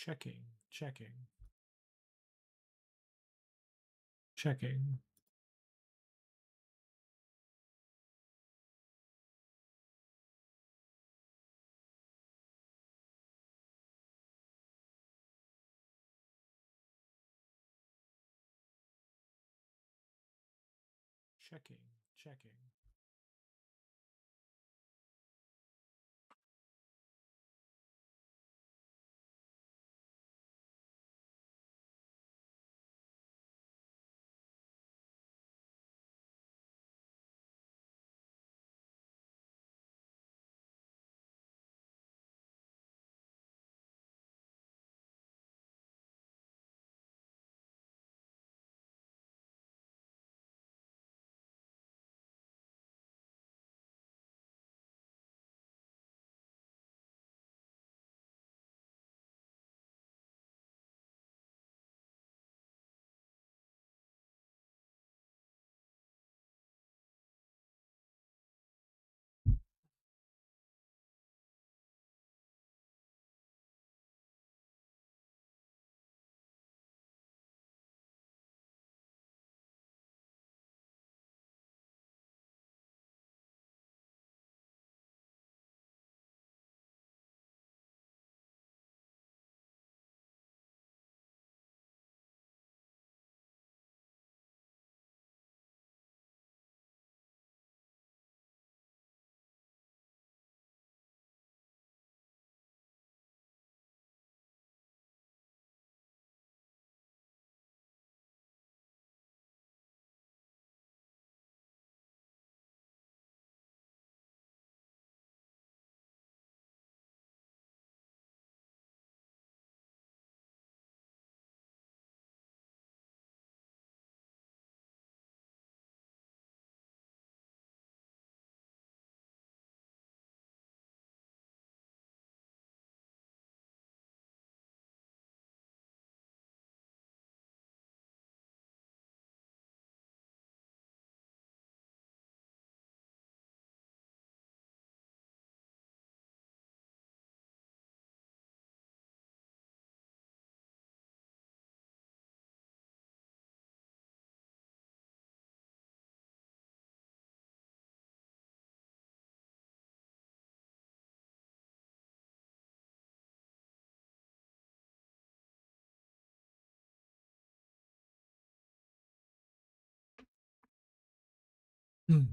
Checking, checking, checking. Checking, checking. Hmm.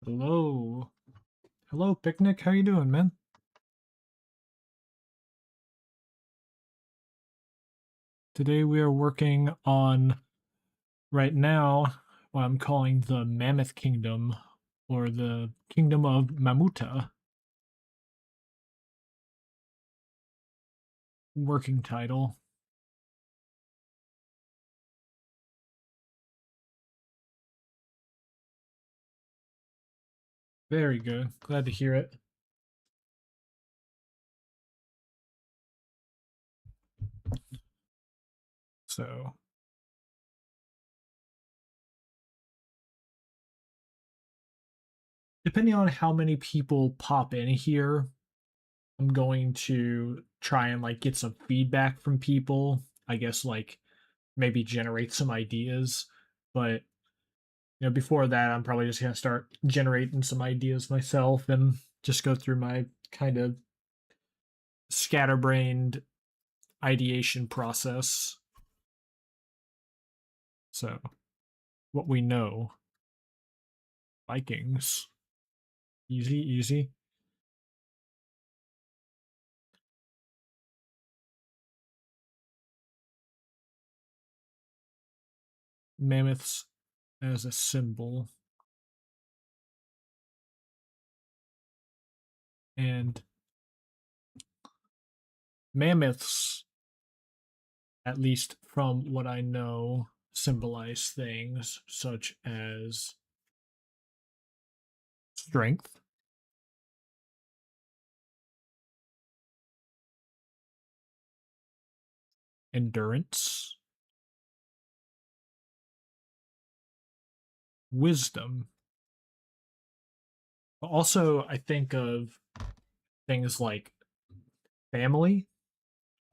Hello. Hello, Picnic. How you doing, man? Today we are working on, right now, what I'm calling the Mammoth Kingdom, or the Kingdom of Mamuta. Working title. Very good. Glad to hear it. So, depending on how many people pop in here, I'm going to try and like get some feedback from people. I guess like maybe generate some ideas. But before that, I'm probably just gonna start generating some ideas myself and just go through my kind of scatterbrained ideation process. So, what we know. Vikings. Easy, easy. Mammoths as a symbol. And mammoths, at least from what I know, symbolize things such as strength, endurance, wisdom. Also, I think of things like family,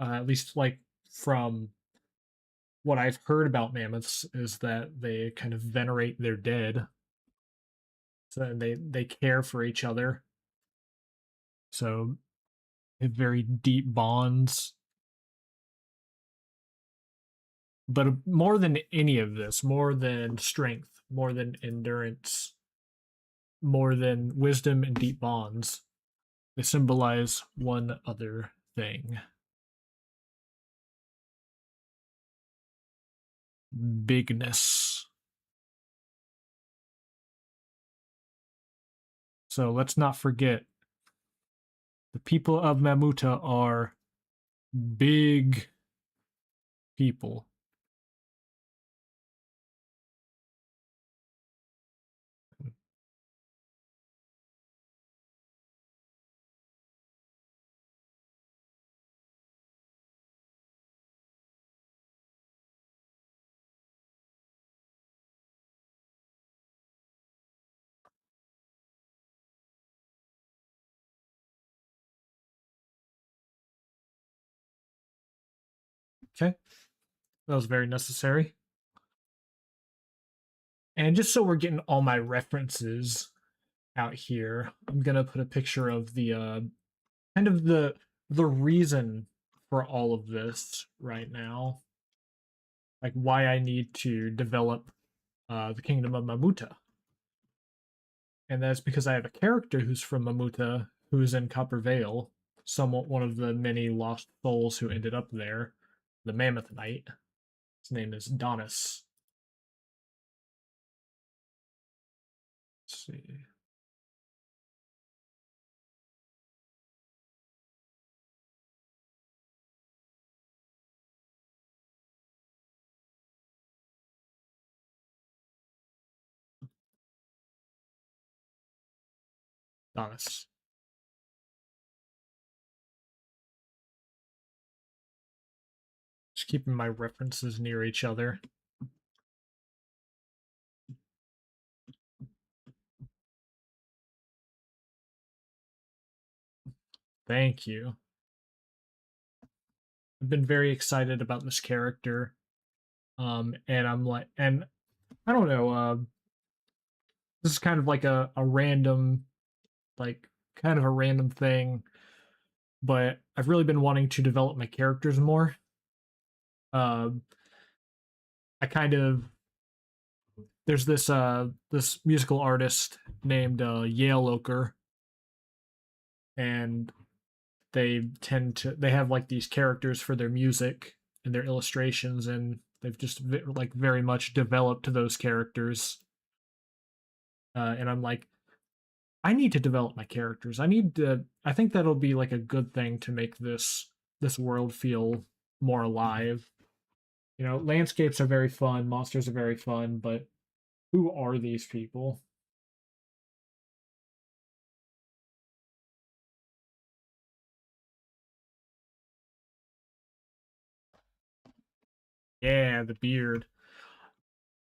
at least like from what I've heard about mammoths is that they kind of venerate their dead. So they care for each other. So they have very deep bonds. But more than any of this, more than strength, more than endurance, more than wisdom and deep bonds, they symbolize one other thing: bigness. So let's not forget the people of Mamuta are big people. Okay, that was very necessary. And just so we're getting all my references out here, I'm gonna put a picture of the kind of the reason for all of this right now, like why I need to develop the kingdom of Mamuta, and that's because I have a character who's from Mamuta who's in Copper Vale, somewhat one of the many lost souls who ended up there, the Mammoth Knight. His name is Donis. Let's see, Donis. Just keeping my references near each other. Thank you. I've been very excited about this character. And I'm like, and I don't know, this is kind of like a random, like, kind of a random thing, but I've really been wanting to develop my characters more. Uh, I kind of, there's this musical artist named Yale Oker, and they have like these characters for their music and their illustrations, and they've just like very much developed those characters. And I'm like, I need to develop my characters. I think that'll be like a good thing to make this world feel more alive. You know, landscapes are very fun, monsters are very fun, but who are these people? Yeah, the beard.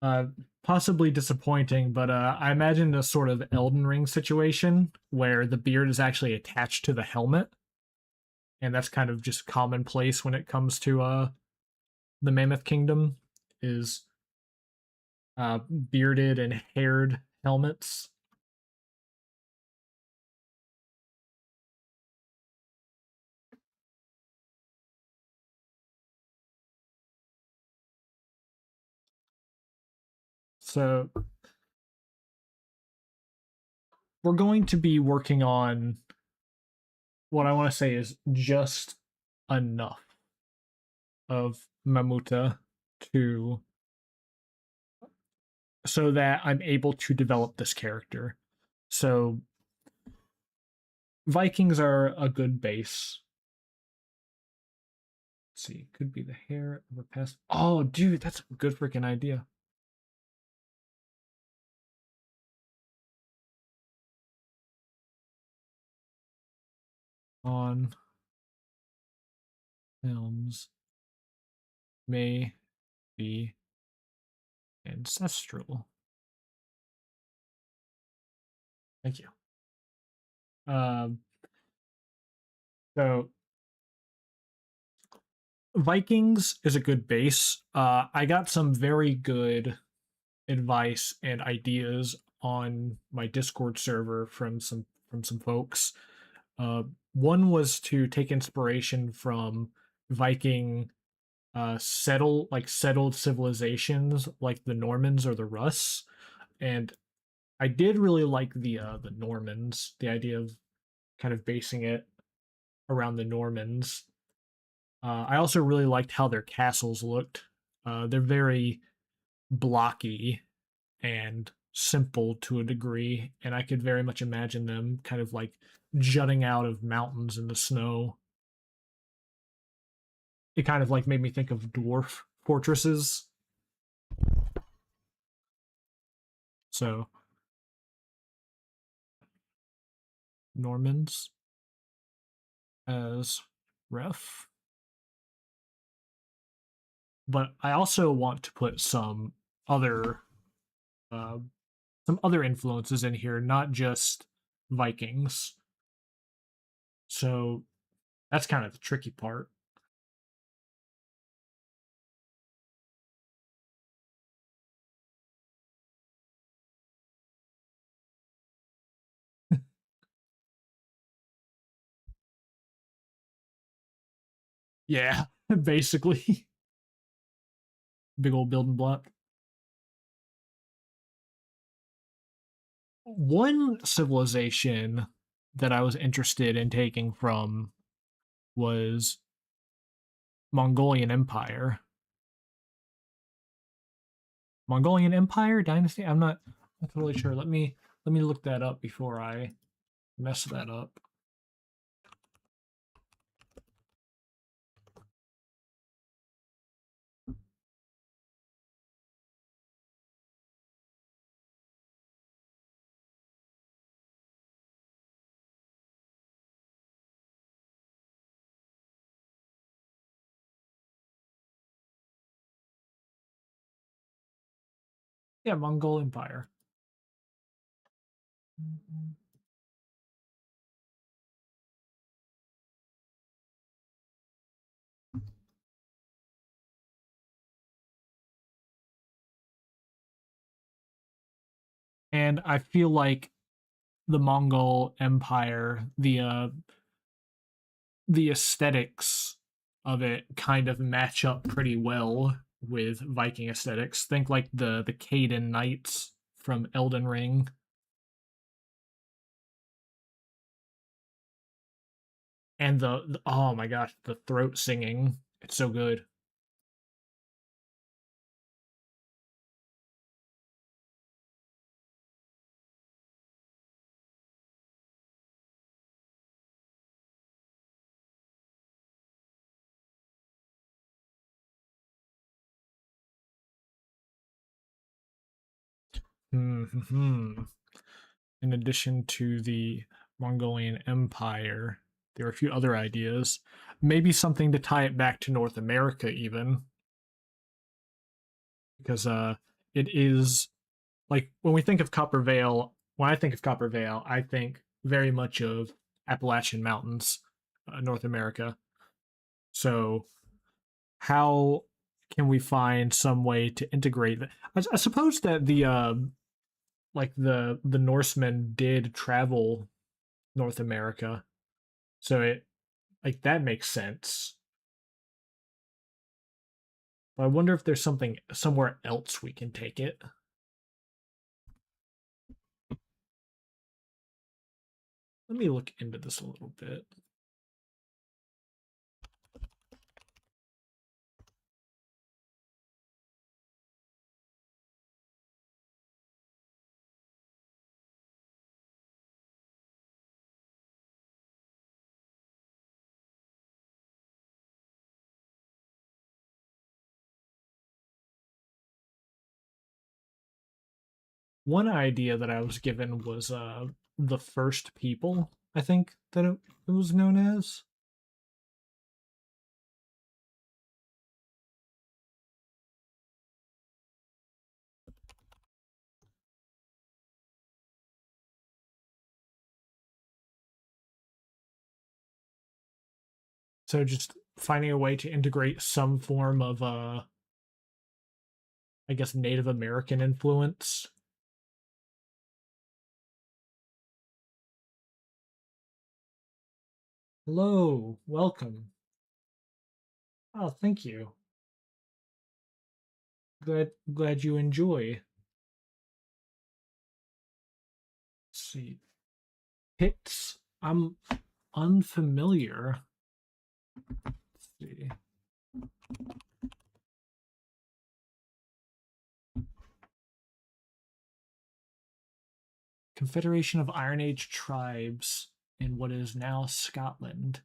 Uh Possibly disappointing, but I imagine a sort of Elden Ring situation where the beard is actually attached to the helmet, and that's kind of just commonplace when it comes to the Mammoth Kingdom is bearded and haired helmets. So we're going to be working on what I want to say is just enough of Mamuta to so that I'm able to develop this character. So Vikings are a good base. Let's see, could be the hair of a past. Oh, dude, that's a good freaking idea. On films may be ancestral. Thank you. Um, so Vikings is a good base. I got some very good advice and ideas on my Discord server from some folks. Uh, One was to take inspiration from Viking settled civilizations like the Normans or the Russ, and I did really like the Normans. The idea of kind of basing it around the Normans. I also really liked how their castles looked. They're very blocky and simple to a degree, and I could very much imagine them kind of like jutting out of mountains in the snow. It kind of like made me think of dwarf fortresses. So Normans as ref, but I also want to put other uh, some other influences in here, not just Vikings. So that's kind of the tricky part. Yeah, basically, big old building block. One civilization that I was interested in taking from was Mongolian Empire. Mongolian Empire dynasty. I'm not totally sure. Let me look that up before I mess that up. Yeah, Mongol Empire. And I feel like the Mongol Empire, the aesthetics of it kind of match up pretty well with Viking aesthetics. Think like the Caden Knights from Elden Ring. And the oh my gosh, the throat singing. It's so good. Hmm. In addition to the Mongolian Empire, there are a few other ideas. Maybe something to tie it back to North America, even because it is like when we think of Copper Vale. When I think of Copper Vale, I think very much of Appalachian Mountains, North America. So, how can we find some way to integrate that? I suppose that the Norsemen did travel North America, so it like that makes sense. But I wonder if there's something somewhere else we can take it. Let me look into this a little bit. One idea that I was given was the first people, I think that it was known as. So just finding a way to integrate some form of I guess Native American influence. Hello, welcome. Oh, thank you. Glad you enjoy. Let's see. Hits. I'm unfamiliar. Let's see. Confederation of Iron Age tribes in what is now Scotland.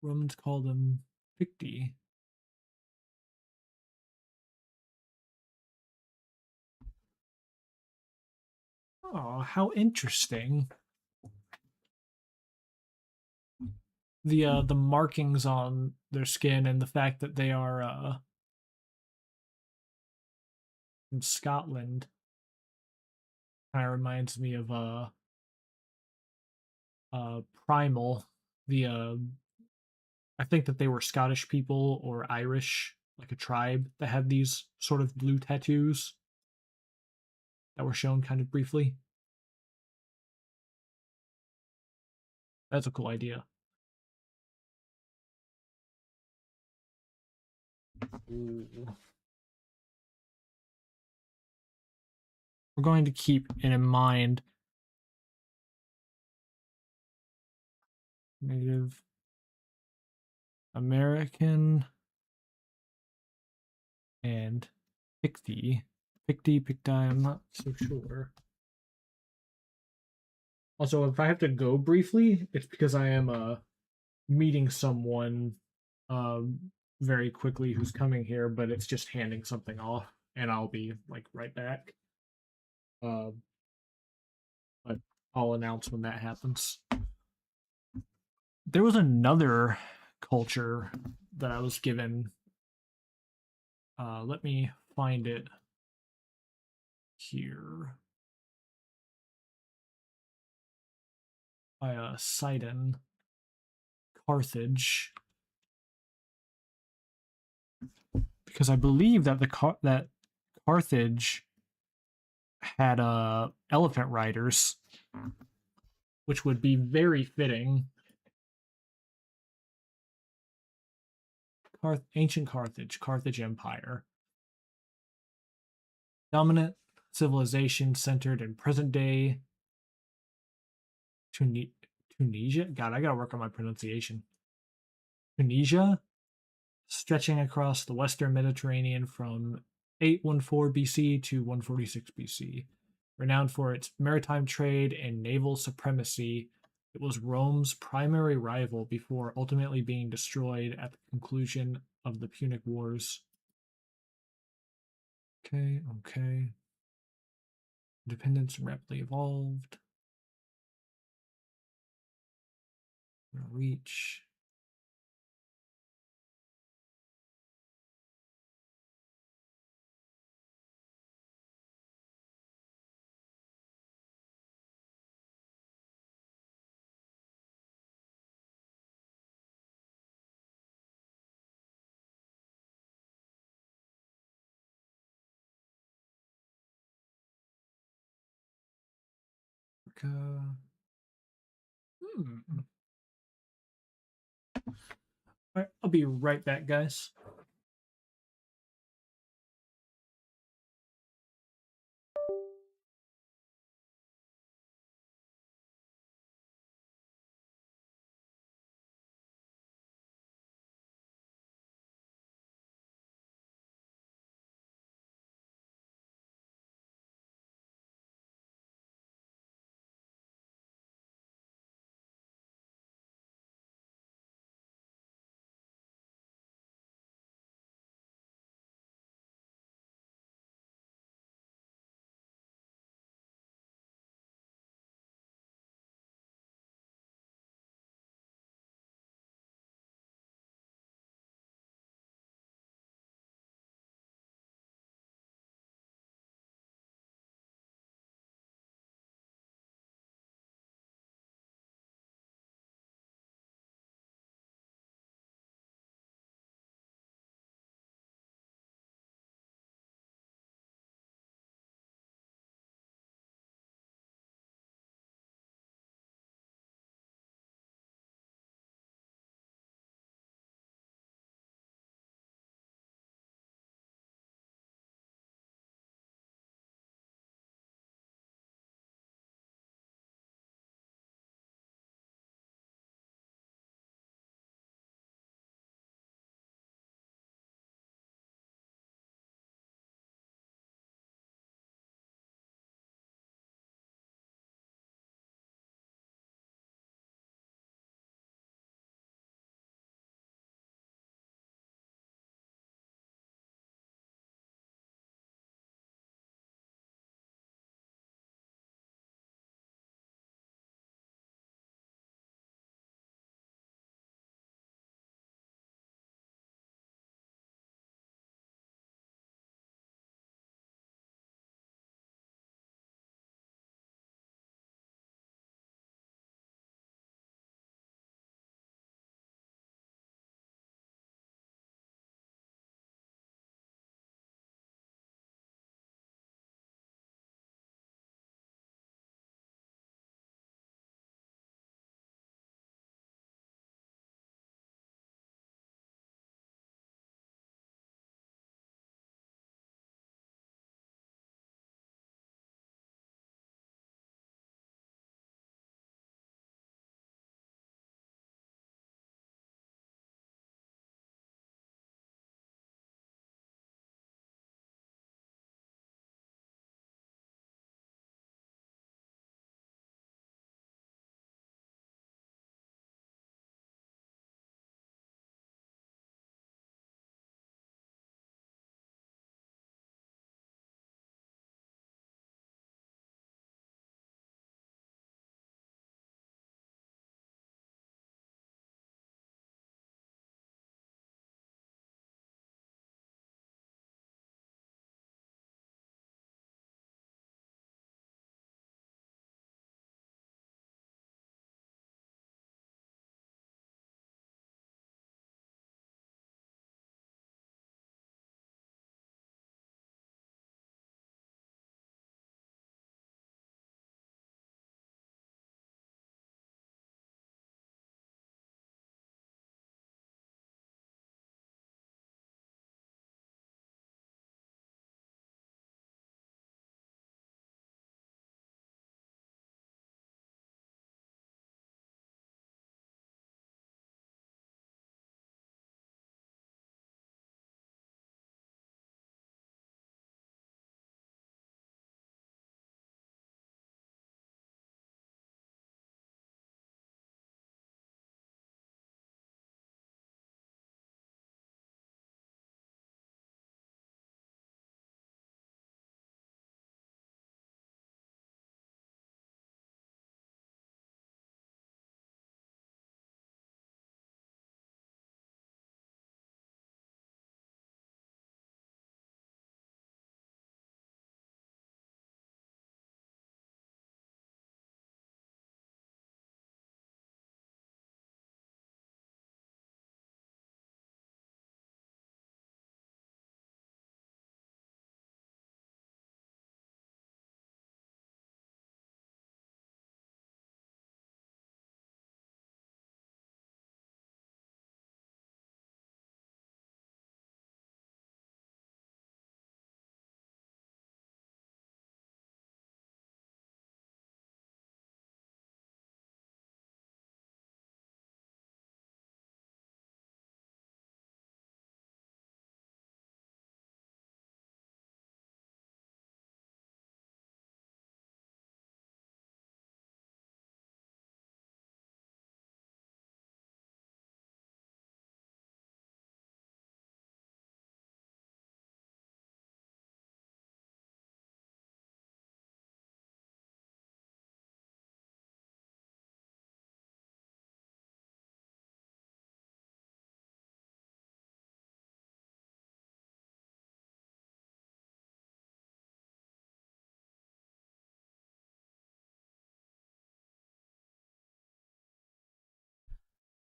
Romans call them Picti. Oh, how interesting. The markings on their skin and the fact that they are in Scotland kind of reminds me of Primal. The I think that they were Scottish people or Irish, like a tribe that had these sort of blue tattoos that were shown kind of briefly. That's a cool idea. Ooh. We're going to keep it in mind. Native American and Picti. Picti, I'm not so sure. Also, if I have to go briefly, it's because I am meeting someone um very quickly who's coming here, but it's just handing something off, and I'll be like right back. Uh, but I'll announce when that happens. There was another culture that I was given. Let me find it here. By Sidon, Carthage, because I believe that that Carthage had elephant riders, which would be very fitting. Ancient Carthage, Carthage Empire. Dominant civilization centered in present day Tunisia. God, I gotta work on my pronunciation. Tunisia, stretching across the western Mediterranean from 814 BC to 146 BC. Renowned for its maritime trade and naval supremacy, it was Rome's primary rival before ultimately being destroyed at the conclusion of the Punic Wars. Okay. Independence rapidly evolved. Reach. Africa. Hmm. All right, I'll be right back, guys.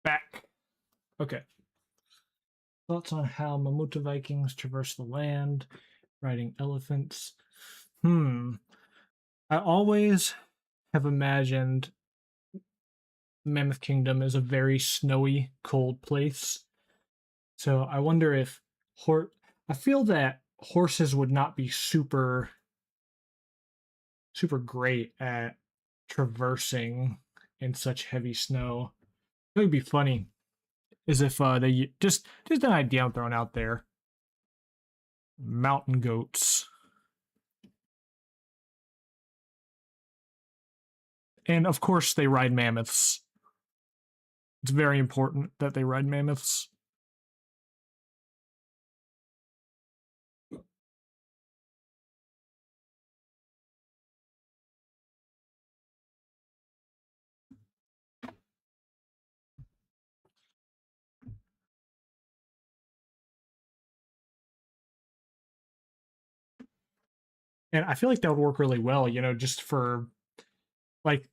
Back. Okay. Thoughts on how Mamuta Vikings traverse the land, riding elephants. Hmm. I always have imagined Mammoth Kingdom as a very snowy, cold place. So I wonder if hor- I feel that horses would not be super great at traversing in such heavy snow. It would be funny is if they just an idea I'm throwing out there. Mountain goats, and of course they ride mammoths. It's very important that they ride mammoths. And I feel like that would work really well, just for like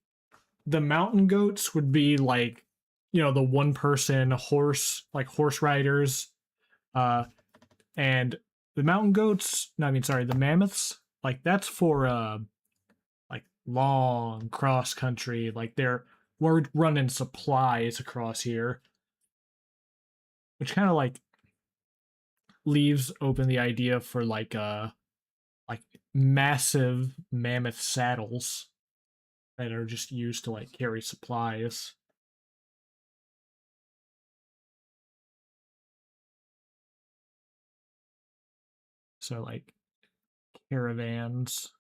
the mountain goats would be like, the one person horse, like horse riders, uh, and the mountain goats. No, I mean, sorry, the mammoths. Like that's for like long cross country. Like we're running supplies across here, which kind of like leaves open the idea for like massive mammoth saddles that are just used to like carry supplies. So like caravans.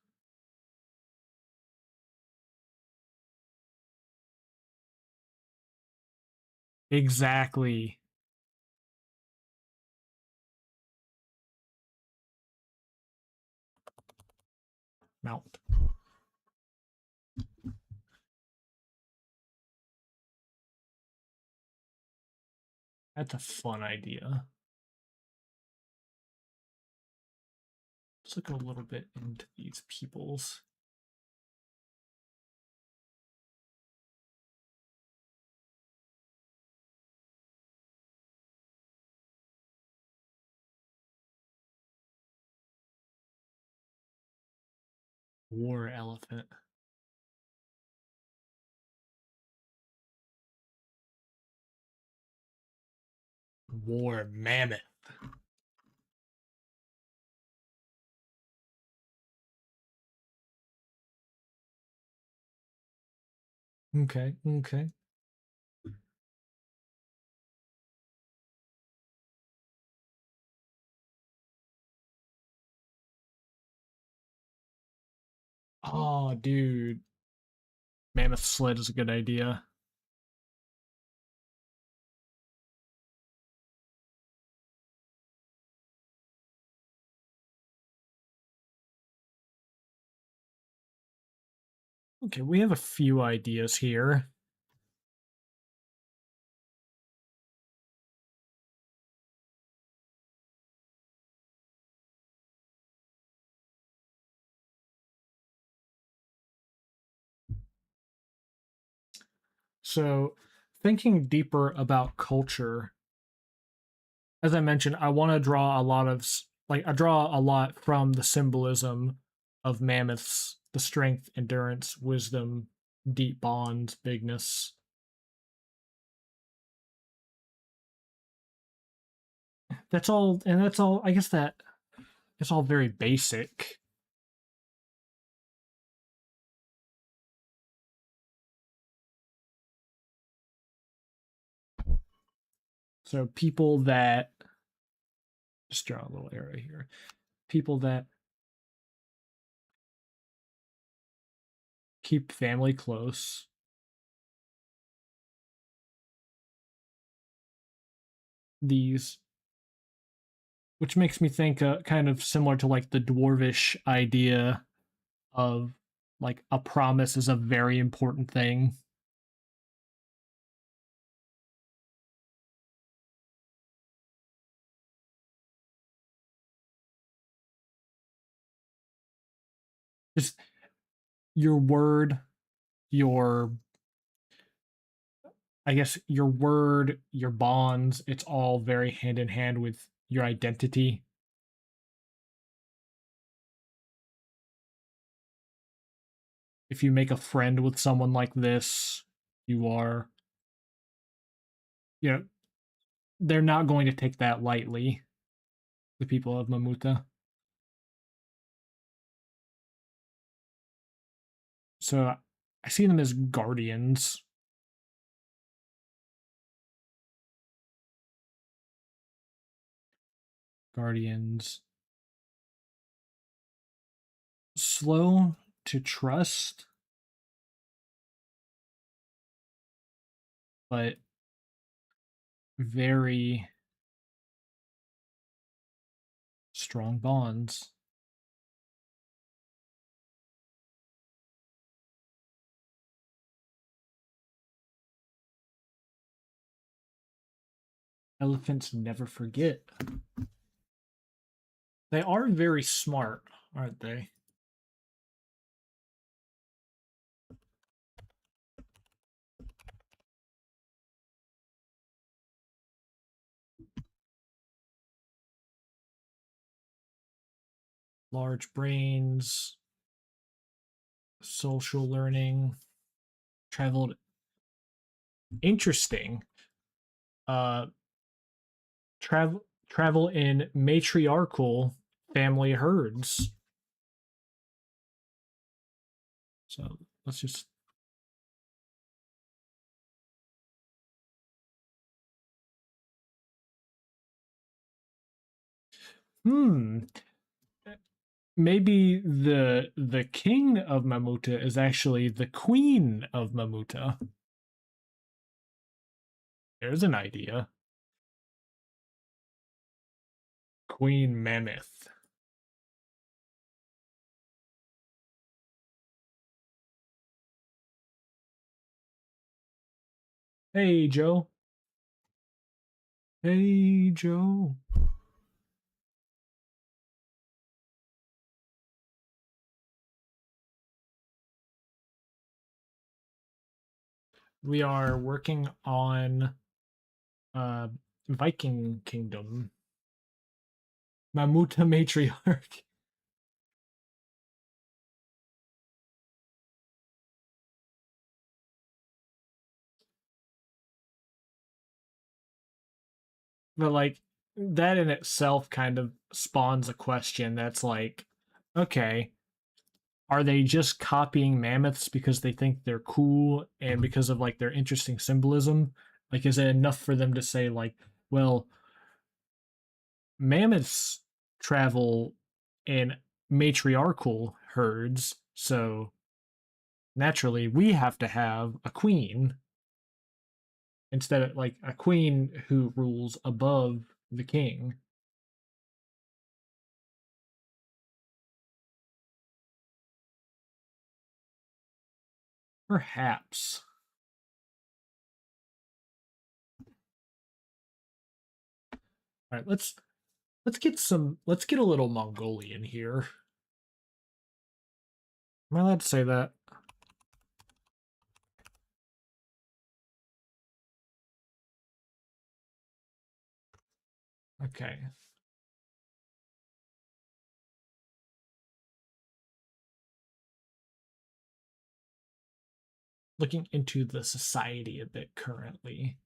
Exactly. Mount. That's a fun idea. Let's look a little bit into these peoples. War elephant. War mammoth. Okay, okay. Oh, dude. Mammoth sled is a good idea. Okay, we have a few ideas here. So, thinking deeper about culture, as I mentioned, I want to draw a lot of I draw a lot from the symbolism of mammoths, the strength, endurance, wisdom, deep bonds, bigness. That's all, and that's all. I guess that it's all very basic. So people that just draw a little area here. People that keep family close. These, which makes me think kind of similar to like the dwarvish idea of like a promise is a very important thing. Just your word, your I guess your word, your bonds, it's all very hand in hand with your identity. If you make a friend with someone like this, you are, you know, they're not going to take that lightly, the people of Mamuta. So I see them as guardians. Guardians. Slow to trust, but very strong bonds. Elephants never forget. They are very smart, aren't they? Large brains, social learning, traveled. Interesting. Uh, travel in matriarchal family herds. So let's just. Hmm. Maybe the king of Mamuta is actually the queen of Mamuta. There's an idea. Queen Mammoth. Hey, Joe. Hey, Joe. We are working on uh Viking Kingdom. Mamuta matriarch. But like that in itself kind of spawns a question that's like, okay, are they just copying mammoths because they think they're cool and because of like their interesting symbolism? Like, is it enough for them to say like, well, mammoths travel in matriarchal herds, so naturally we have to have a queen instead of like a queen who rules above the king. Perhaps. All right, let's get a little Mongolian here. Am I allowed to say that? Okay. Looking into the society a bit currently.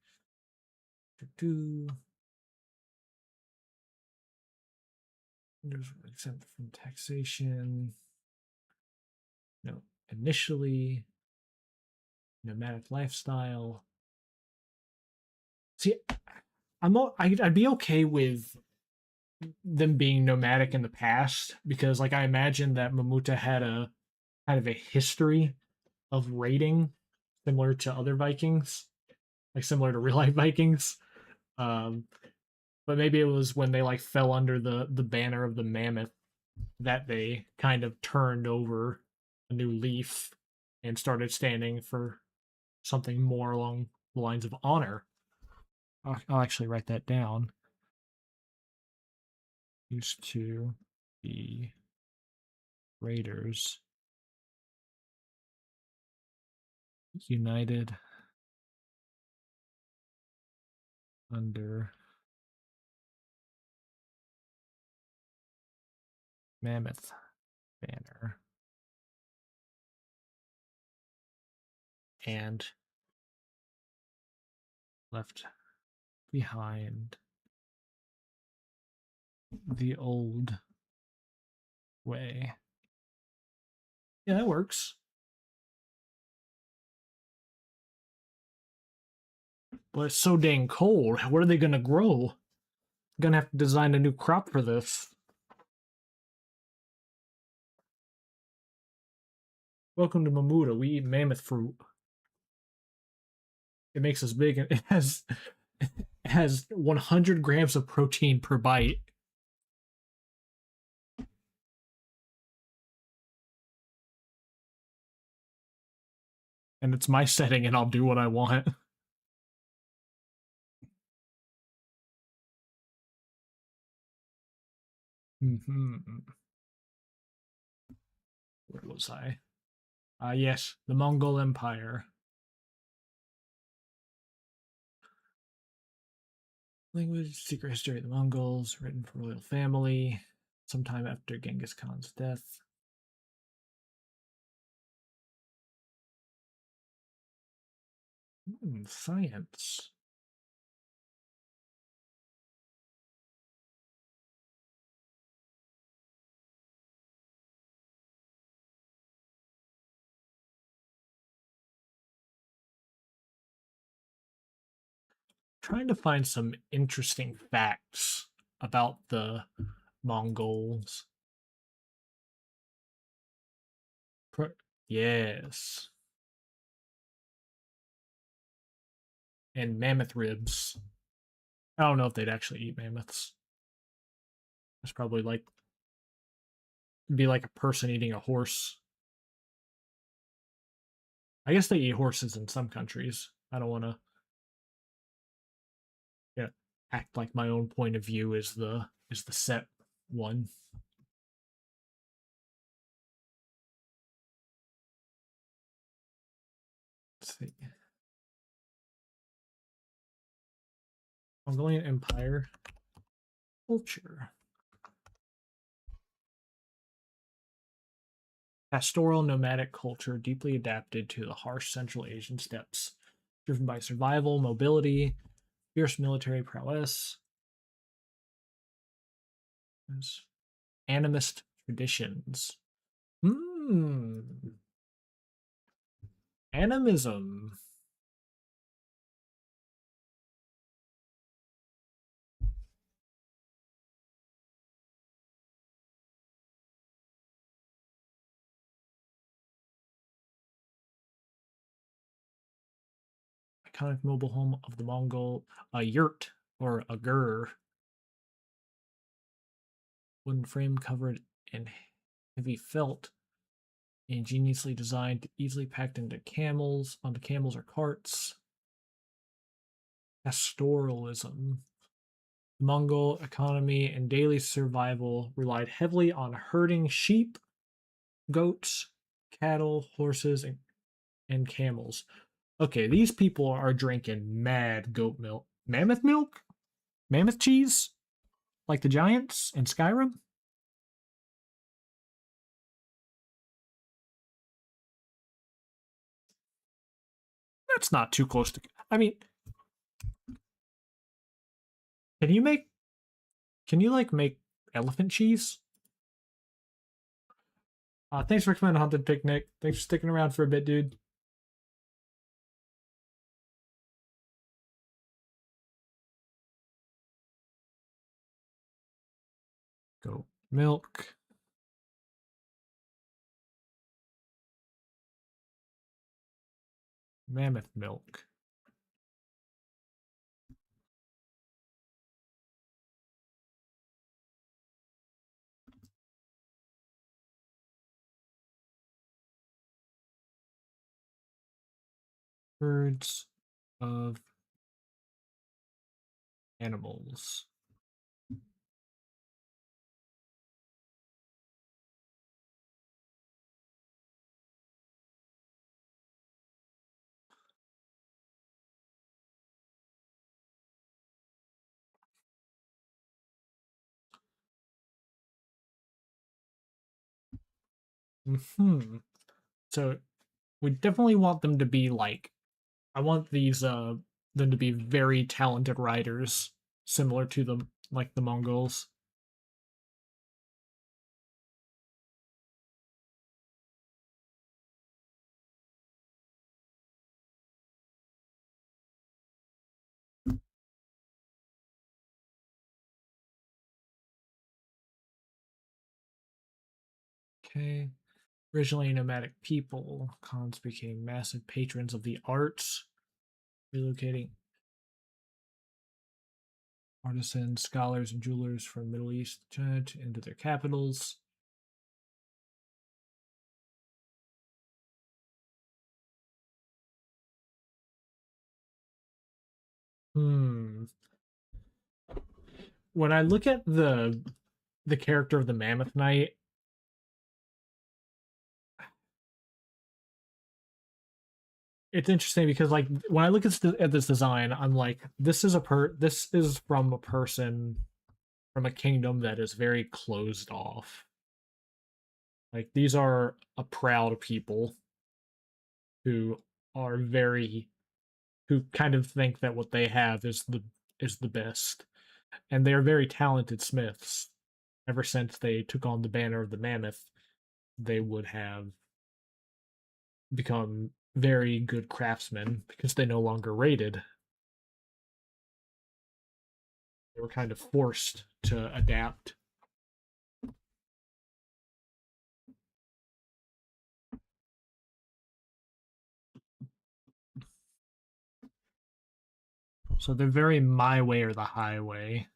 There's exempt from taxation. No, initially nomadic lifestyle. See, I'd be okay with them being nomadic in the past because, like, I imagine that Mamuta had a kind of a history of raiding, similar to other Vikings, like similar to real life Vikings. Um, but maybe it was when they like fell under the banner of the mammoth that they kind of turned over a new leaf and started standing for something more along the lines of honor. I'll actually write that down. Used to be Raiders United under mammoth banner and left behind the old way. Yeah, that works. But it's so dang cold. What are they gonna grow? Gonna have to design a new crop for this. Welcome to Mamuda. We eat mammoth fruit. It makes us big, and it has 100 grams of protein per bite. And it's my setting, and I'll do what I want. Where was I? Yes, the Mongol Empire. Language, secret history of the Mongols, written for royal family, sometime after Genghis Khan's death. Science. Trying to find some interesting facts about the Mongols. Yes. And mammoth ribs. I don't know if they'd actually eat mammoths. It's probably like be like a person eating a horse. I guess they eat horses in some countries. I don't want to, yeah, act like my own point of view is the set one. Let's see. Mongolian Empire culture. Pastoral nomadic culture deeply adapted to the harsh Central Asian steppes, driven by survival, mobility, fierce military prowess, animist traditions. Hmm. Animism. Iconic mobile home of the Mongol, a yurt or a gur, wooden frame covered in heavy felt, ingeniously designed, easily packed onto camels or carts. Pastoralism. The Mongol economy and daily survival relied heavily on herding sheep, goats, cattle, horses, and camels. Okay, these people are drinking mad goat milk. Mammoth milk? Mammoth cheese? Like the giants in Skyrim? That's not too close to. I mean, can you make. Can you, like, make elephant cheese? Thanks for coming, Haunted Picnic. Thanks for sticking around for a bit, dude. Goat milk. Mammoth milk. Birds of animals. Hmm. So we definitely want them to be like I want these them to be very talented writers, similar to the like the Mongols. Okay. Originally nomadic people, Khans became massive patrons of the arts, relocating artisans, scholars, and jewelers from Middle East China into their capitals. Hmm. When I look at the character of the Mammoth Knight, it's interesting because like when I look at this design, I'm like, this is from a person from a kingdom that is very closed off. Like these are a proud people who are very who kind of think that what they have is the best, and they are very talented smiths. Ever since they took on the banner of the mammoth, they would have become very good craftsmen because they no longer raided. They were kind of forced to adapt. So they're very my way or the highway.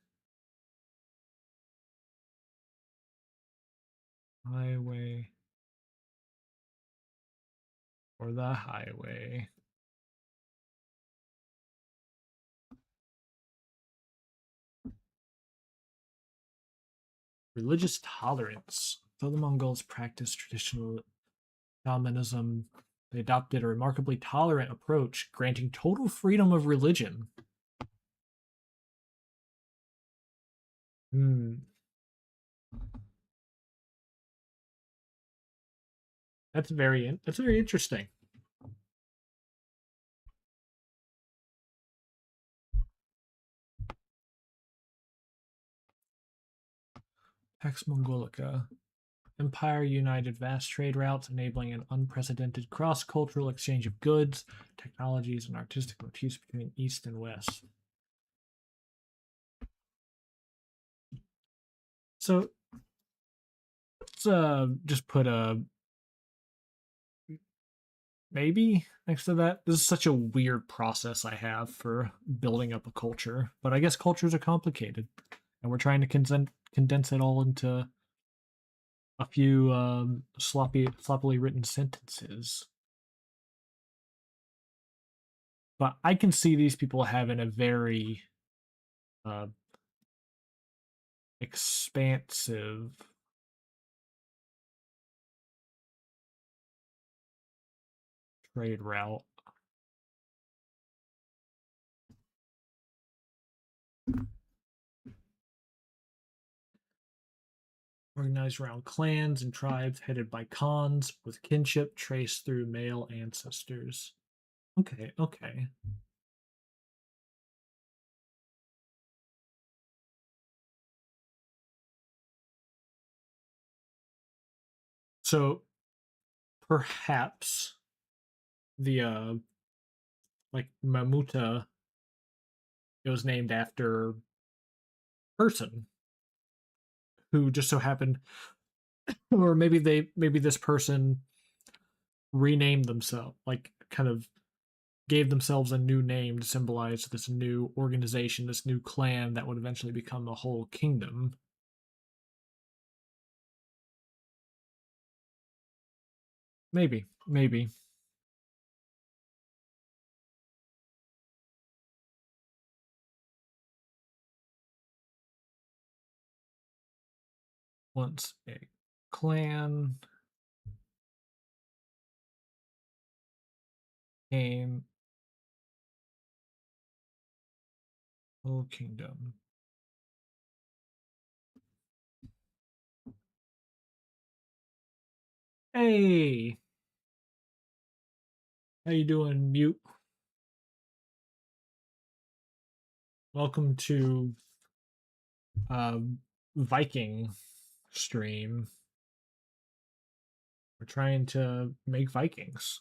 Highway or the highway. Religious tolerance. Though the Mongols practiced traditional shamanism, they adopted a remarkably tolerant approach, granting total freedom of religion. Hmm, that's very interesting. Pax Mongolica. Empire united vast trade routes, enabling an unprecedented cross-cultural exchange of goods, technologies, and artistic motifs between East and West. So let's just put a maybe next to that. This is such a weird process I have for building up a culture, but I guess cultures are complicated, and we're trying to condense it all into a few sloppily written sentences. But I can see these people having a very uh, expansive trade route. Organized around clans and tribes headed by khans with kinship traced through male ancestors. Okay, okay. So perhaps the like Mamuta, it was named after a person who just so happened, or maybe this person renamed themselves, like kind of gave themselves a new name to symbolize this new organization, this new clan that would eventually become a whole kingdom. Maybe once a clan came whole kingdom. Hey, how you doing, Mute? Welcome to uh Viking stream. We're trying to make Vikings,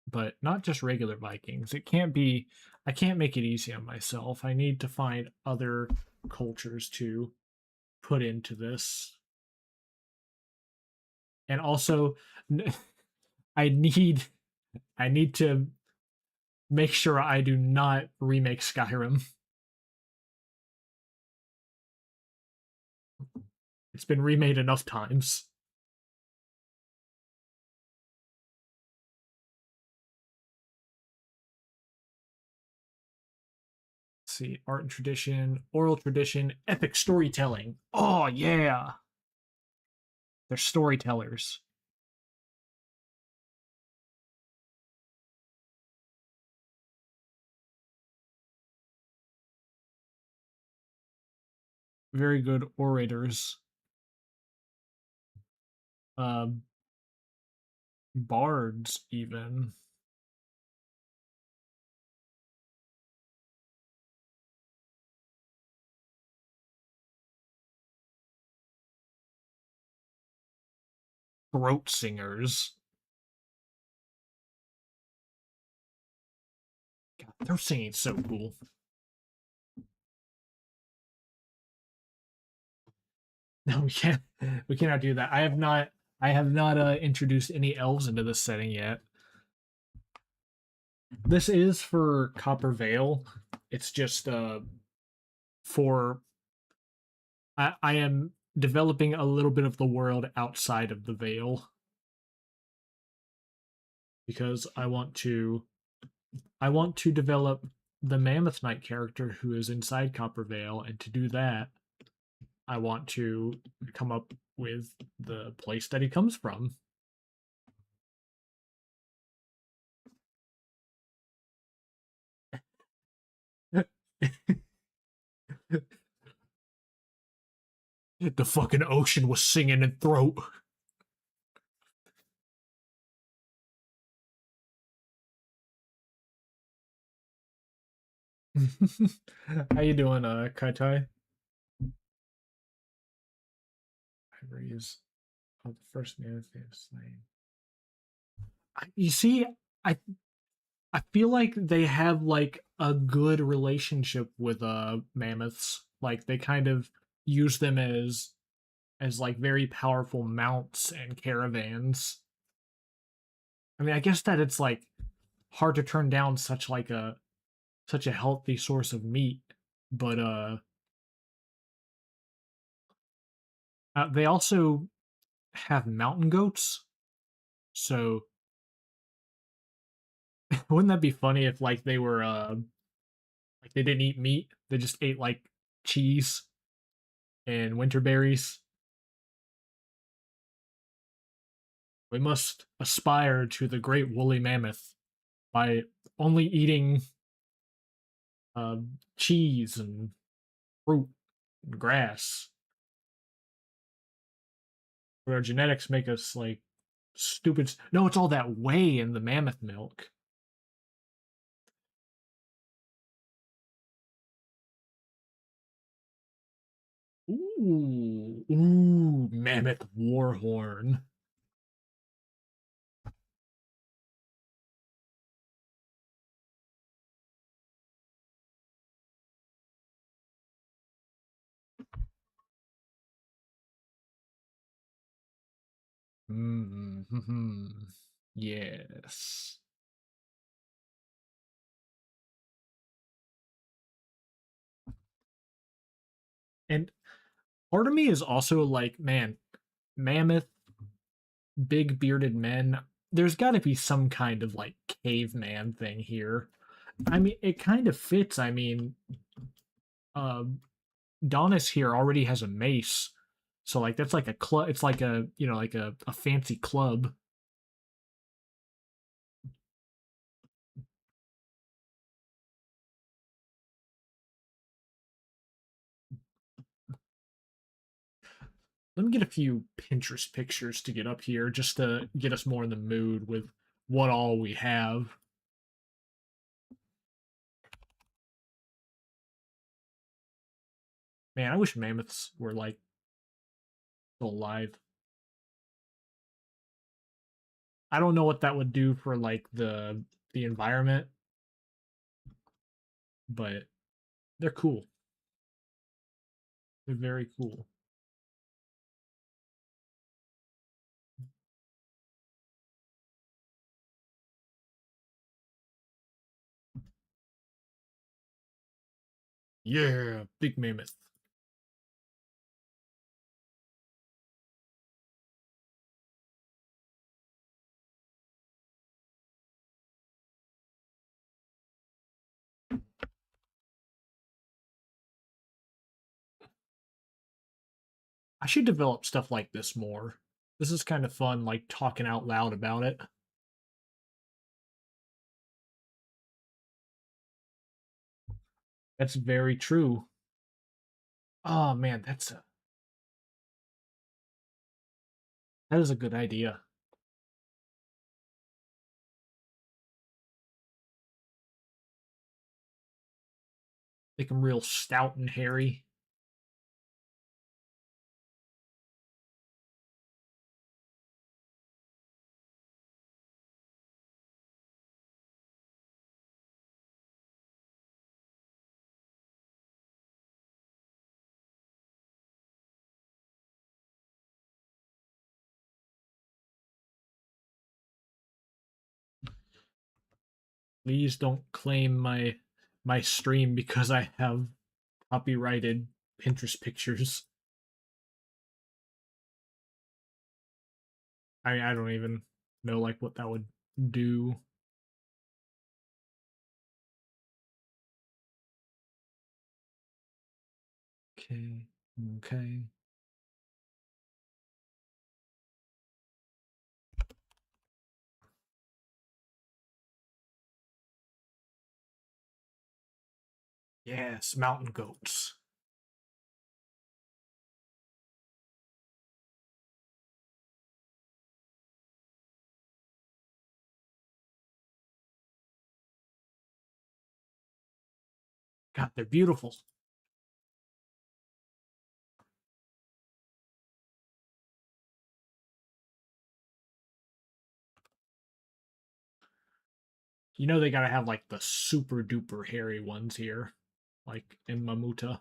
but not just regular Vikings. It can't be I can't make it easy on myself. I need to find other cultures to put into this. And also I need I need to make sure I do not remake Skyrim. It's been remade enough times. Let's see, art and tradition, oral tradition, epic storytelling. Oh yeah, they're storytellers. Very good orators. Uh, bards even. Throat singers. God, throat singing's so cool. No, we can't. We cannot do that. I have not introduced any elves into this setting yet. This is for Copper Vale. It's just for I am developing a little bit of the world outside of the Vale because I want to develop the Mammoth Knight character who is inside Copper Vale, and to do that, I want to come up with the place that he comes from. The fucking ocean was singing in throat. How you doing, Kai? Ivories of the first mammoth they have slain. You see, I I feel like they have like a good relationship with mammoths. Like they kind of use them as like very powerful mounts and caravans. I mean, I guess that it's like hard to turn down such a healthy source of meat, but they also have mountain goats. So wouldn't that be funny if like they were like they didn't eat meat, they just ate like cheese and winter berries? We must aspire to the great woolly mammoth by only eating uh, cheese and fruit and grass. But our genetics make us like stupid. No, it's all that whey in the mammoth milk. Ooh, mammoth warhorn. Mm-hmm. Yes. And part of me is also like, man, mammoth, big bearded men. There's got to be some kind of like caveman thing here. I mean, it kind of fits. I mean, uh, Donis here already has a mace, so like that's like a club. It's like a like a fancy club. Let me get a few Pinterest pictures to get up here just to get us more in the mood with what all we have. Man, I wish mammoths were like still alive. I don't know what that would do for like the environment, but they're cool. They're very cool. Yeah, big mammoth. I should develop stuff like this more. This is kind of fun, like talking out loud about it. That's very true. Oh man, that is a good idea. Make them real stout and hairy. Please don't claim my stream because I have copyrighted Pinterest pictures. I don't even know like what that would do. Okay. Okay. Yes, mountain goats. God, they're beautiful. You know they gotta have like the super duper hairy ones here, like in Mamuta.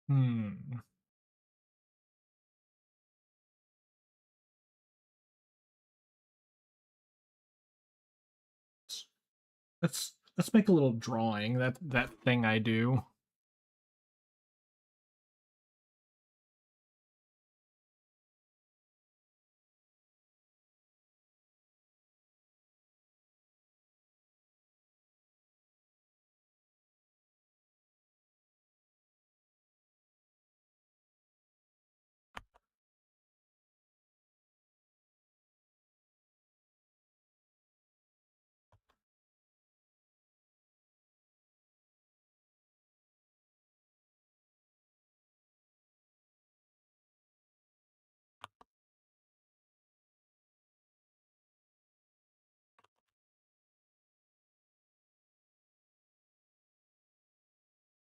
Hmm. Let's make a little drawing. That thing I do.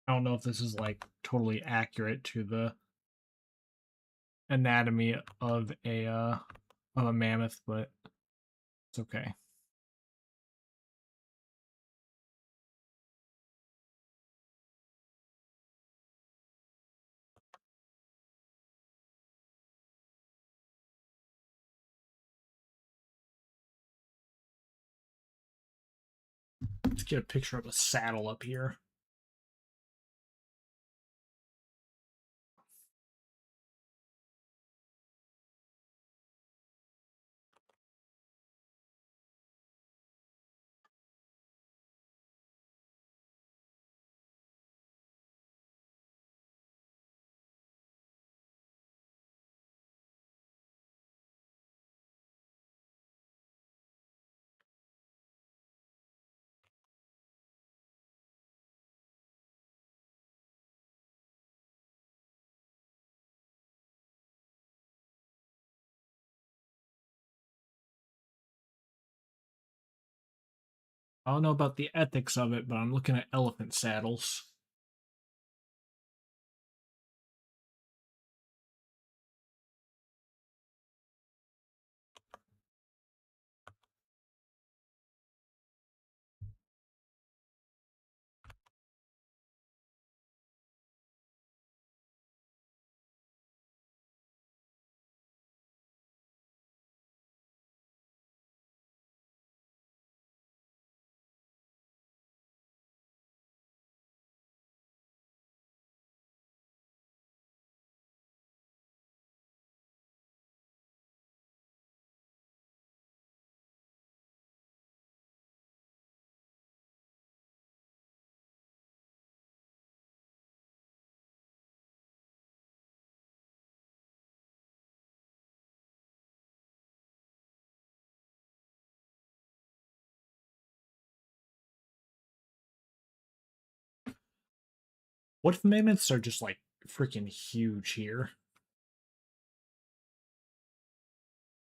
I don't know if this is like totally accurate to the anatomy of a mammoth, but it's okay. Let's get a picture of a saddle up here. I don't know about the ethics of it, but I'm looking at elephant saddles. What if mammoths are just like freaking huge here?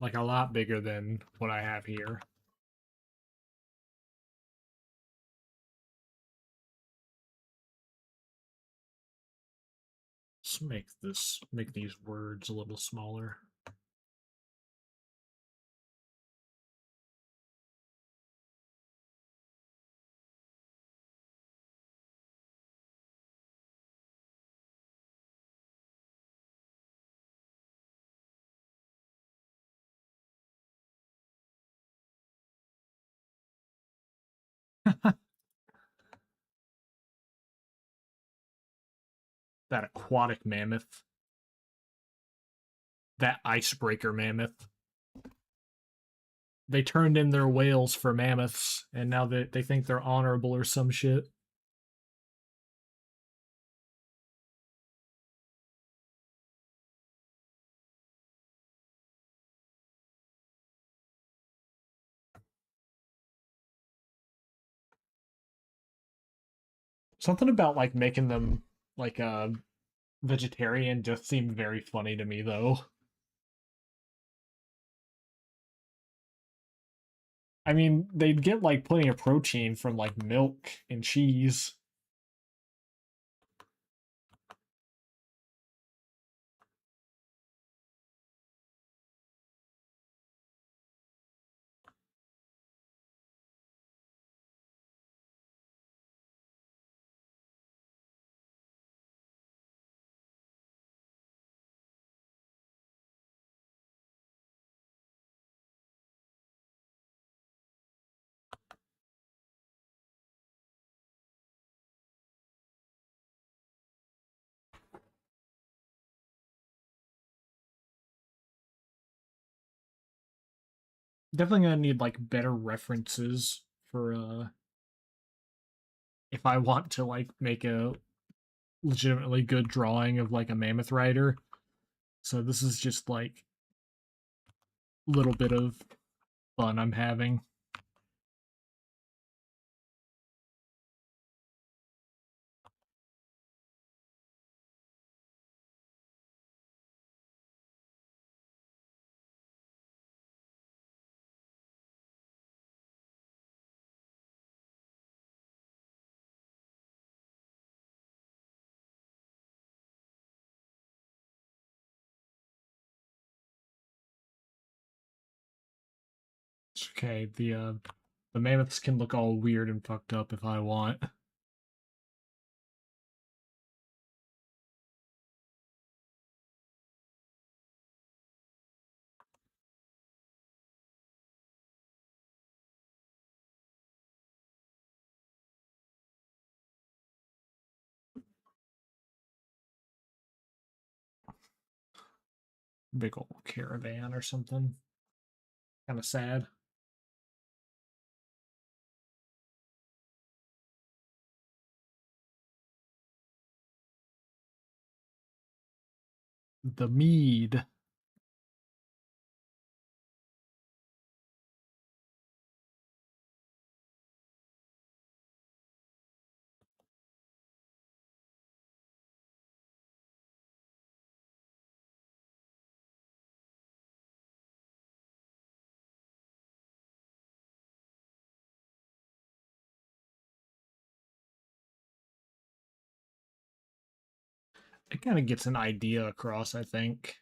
Like a lot bigger than what I have here. Let's make these words a little smaller. That aquatic mammoth. That icebreaker mammoth. They turned in their whales for mammoths, and now they think they're honorable or some shit. Something about like making them like a vegetarian just seemed very funny to me though. I mean, they'd get like plenty of protein from like milk and cheese. Definitely gonna need like better references for if I want to like make a legitimately good drawing of like a mammoth rider. So this is just like a little bit of fun I'm having. Okay, the mammoths can look all weird and fucked up if I want. big old caravan or something. Kind of sad. The mead. It kind of gets an idea across, I think.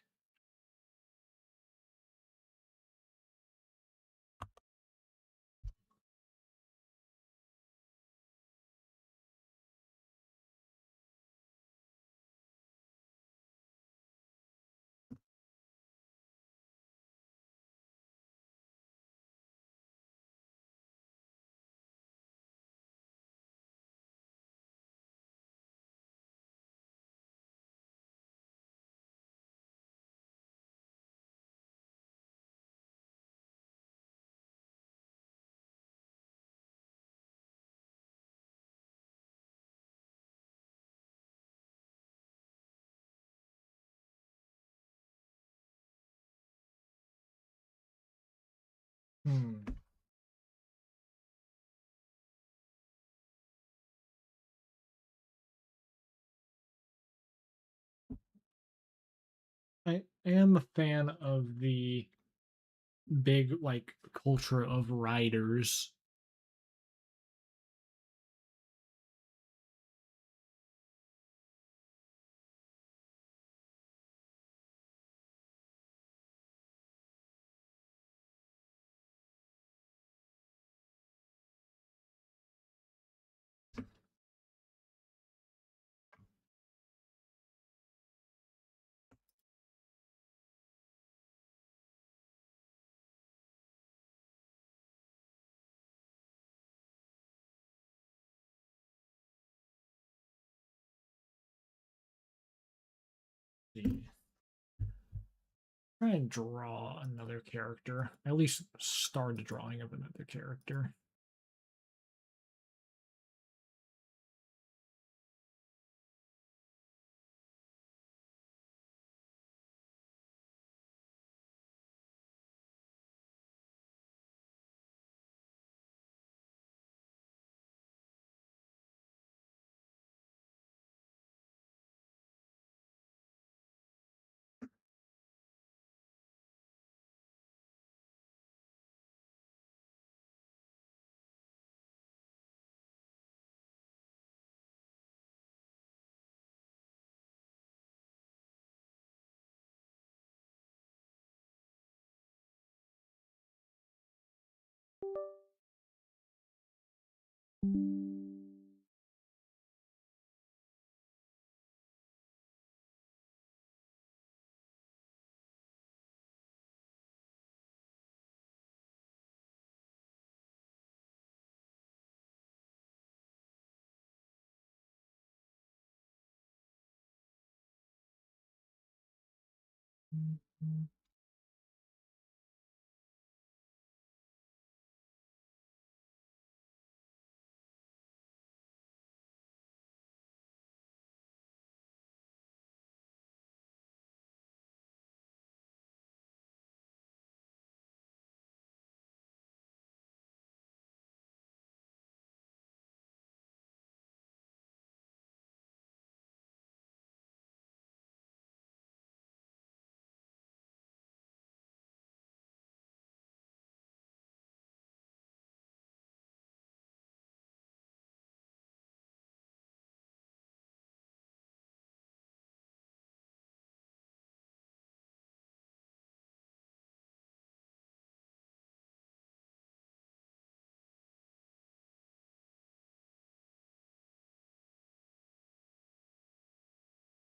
Hmm. I am a fan of the big like culture of riders. Try and draw another character. At least start a drawing of another character.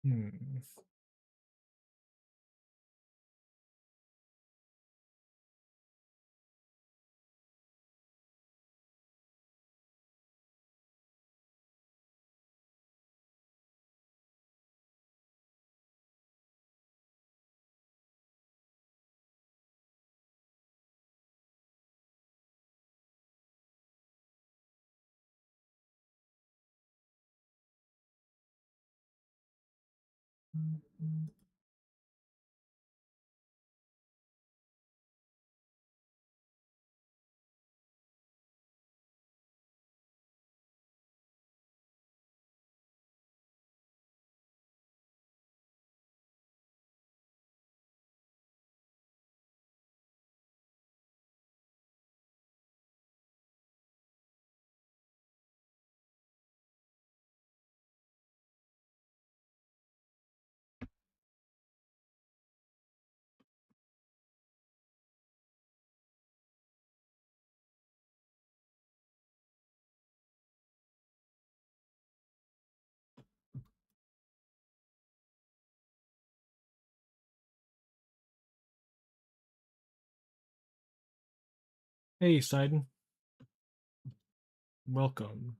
Hmm. Hey, Sidon. Welcome.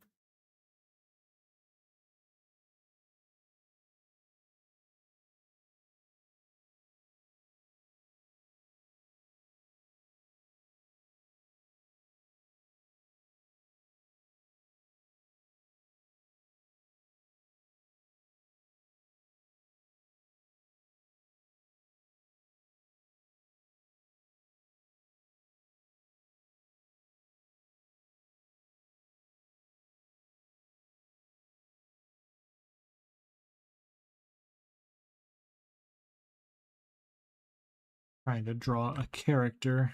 Trying to draw a character.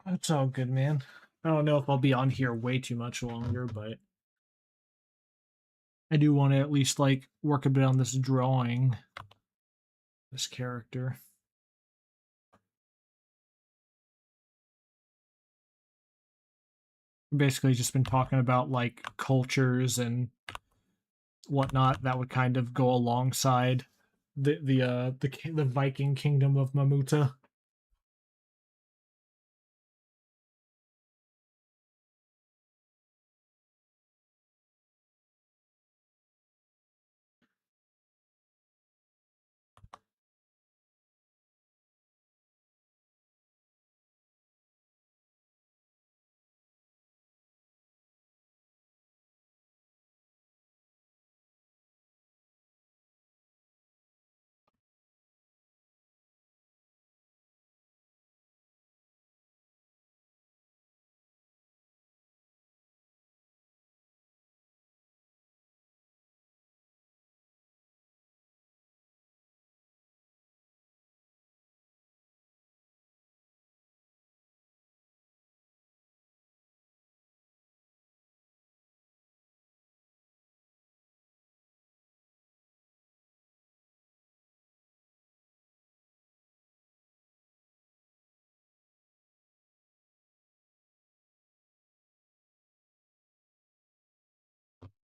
That's all good, man. I don't know if I'll be on here way too much longer, but I do want to at least like work a bit on this drawing, this character. Basically, just been talking about like cultures and whatnot that would kind of go alongside the Viking kingdom of Mamuta.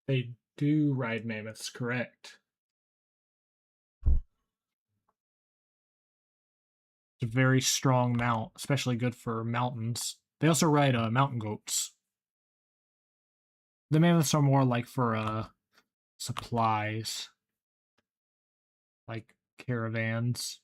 They do ride mammoths, correct? It's a very strong mount, especially good for mountains. They also ride mountain goats. The mammoths are more like for supplies, like caravans.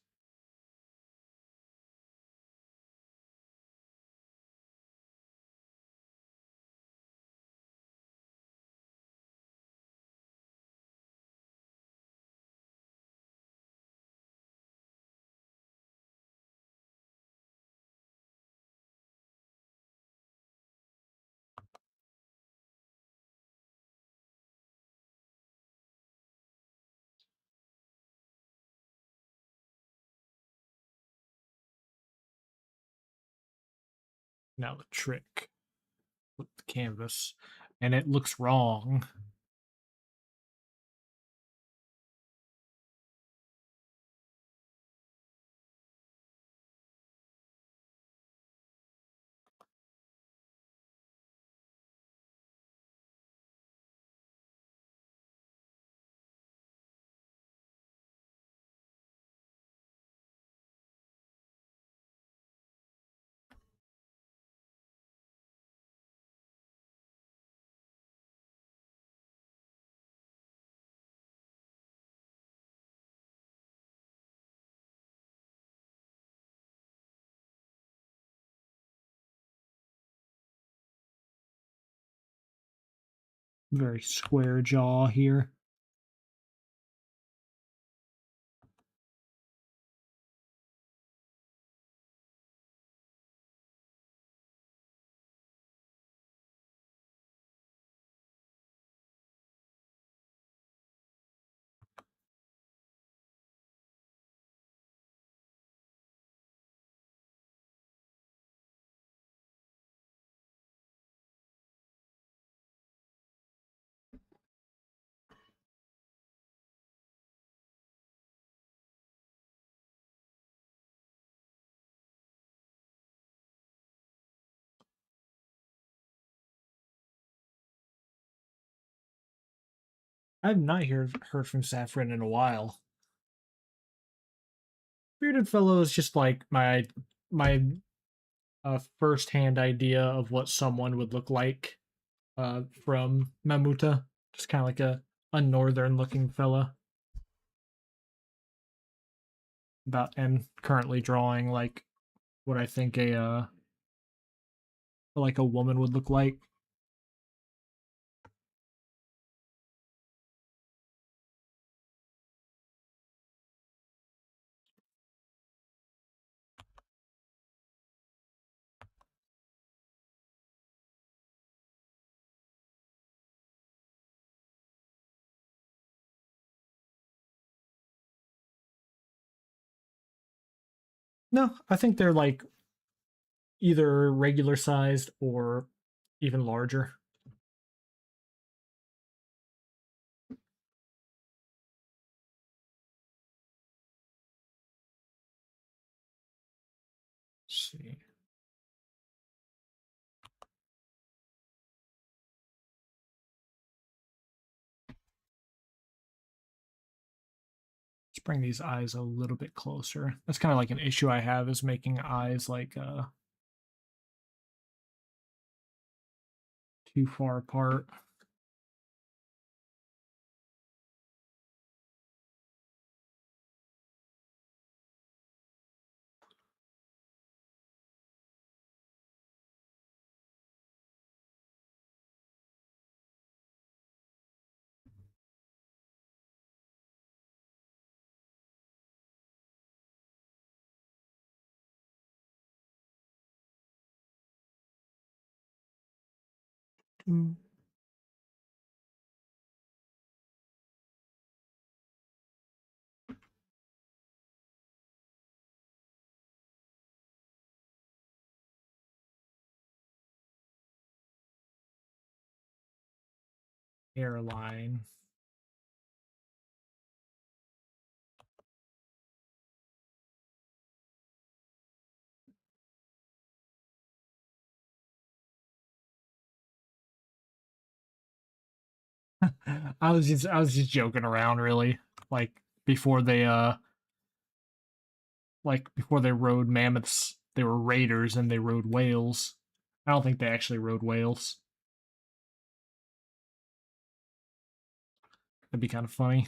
Now the trick. with the canvas, and it looks wrong. Very square jaw here. I've not heard from Saffron in a while. Bearded Fellow is just like my first-hand idea of what someone would look like from Mamuta. Just kind of like a northern-looking fella. About and currently drawing like what I think a like a woman would look like. No, I think they're like either regular sized or even larger. Let's see. Let's bring these eyes a little bit closer. That's kind of like an issue I have is making eyes like too far apart. Mm. Hairline. I was just joking around really. Like before they before they rode mammoths, they were raiders and they rode whales. I don't think they actually rode whales. That'd be kind of funny.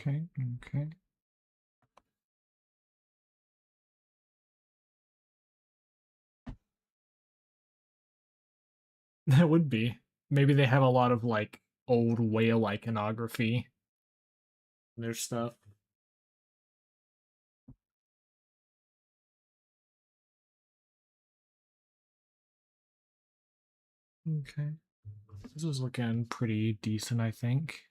Okay, okay. That would be. Maybe they have a lot of like old whale iconography in their stuff. Okay. This is looking pretty decent, I think.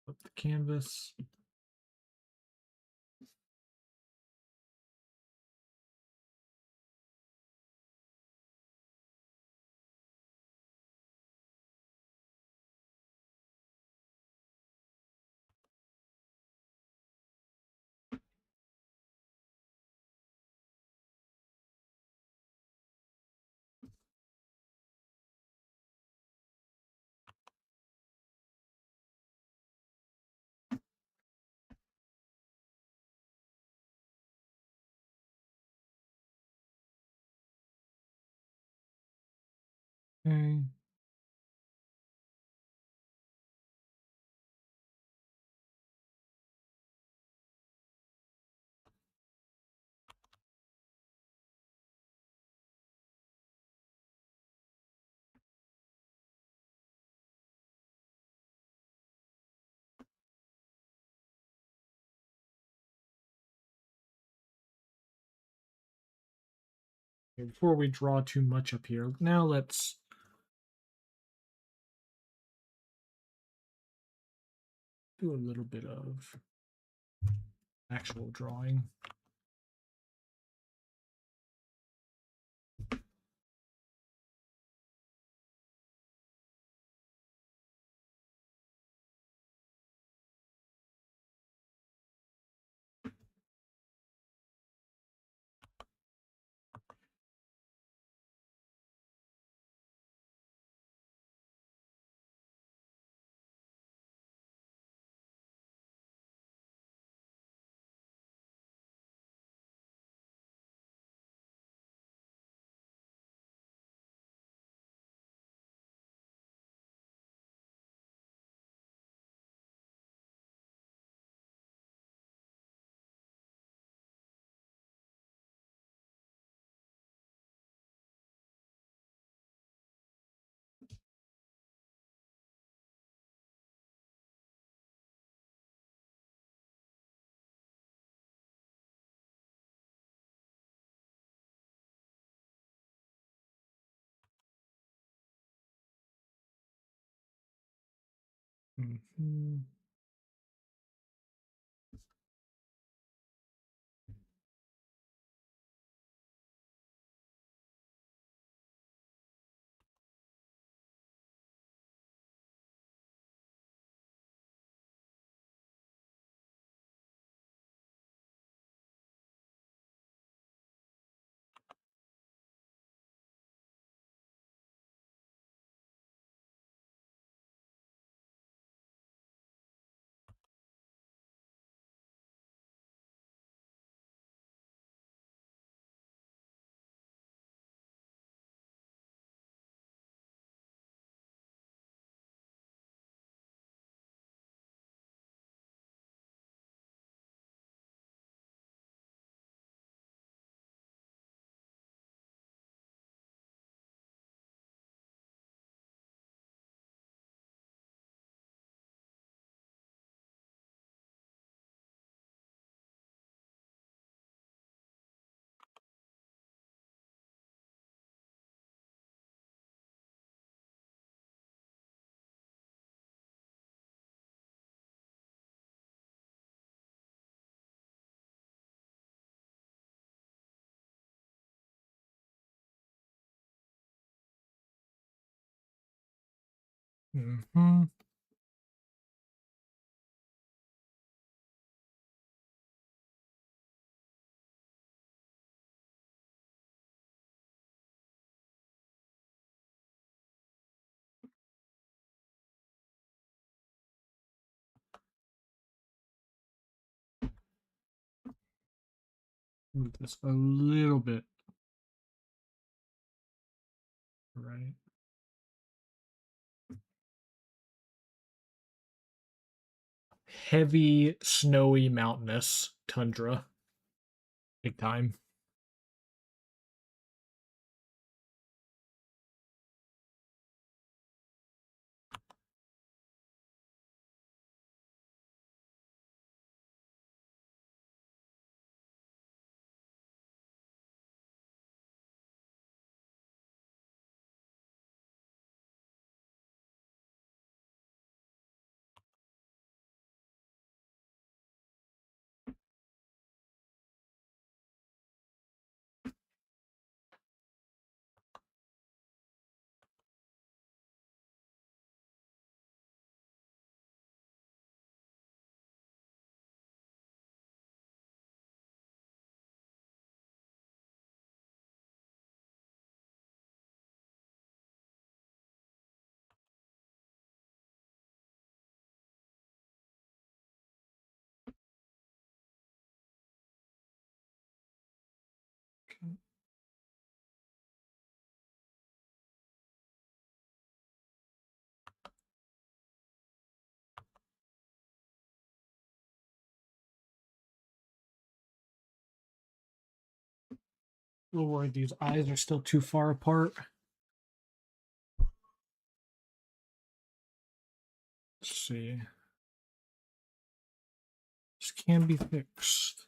Flip the canvas. Okay. Before we draw too much up here, now let's do a little bit of actual drawing. Mhm. Mhm. Move this a little bit. Right. Heavy, snowy, mountainous tundra. Big time. A little worried these eyes are still too far apart. Let's see. This can be fixed.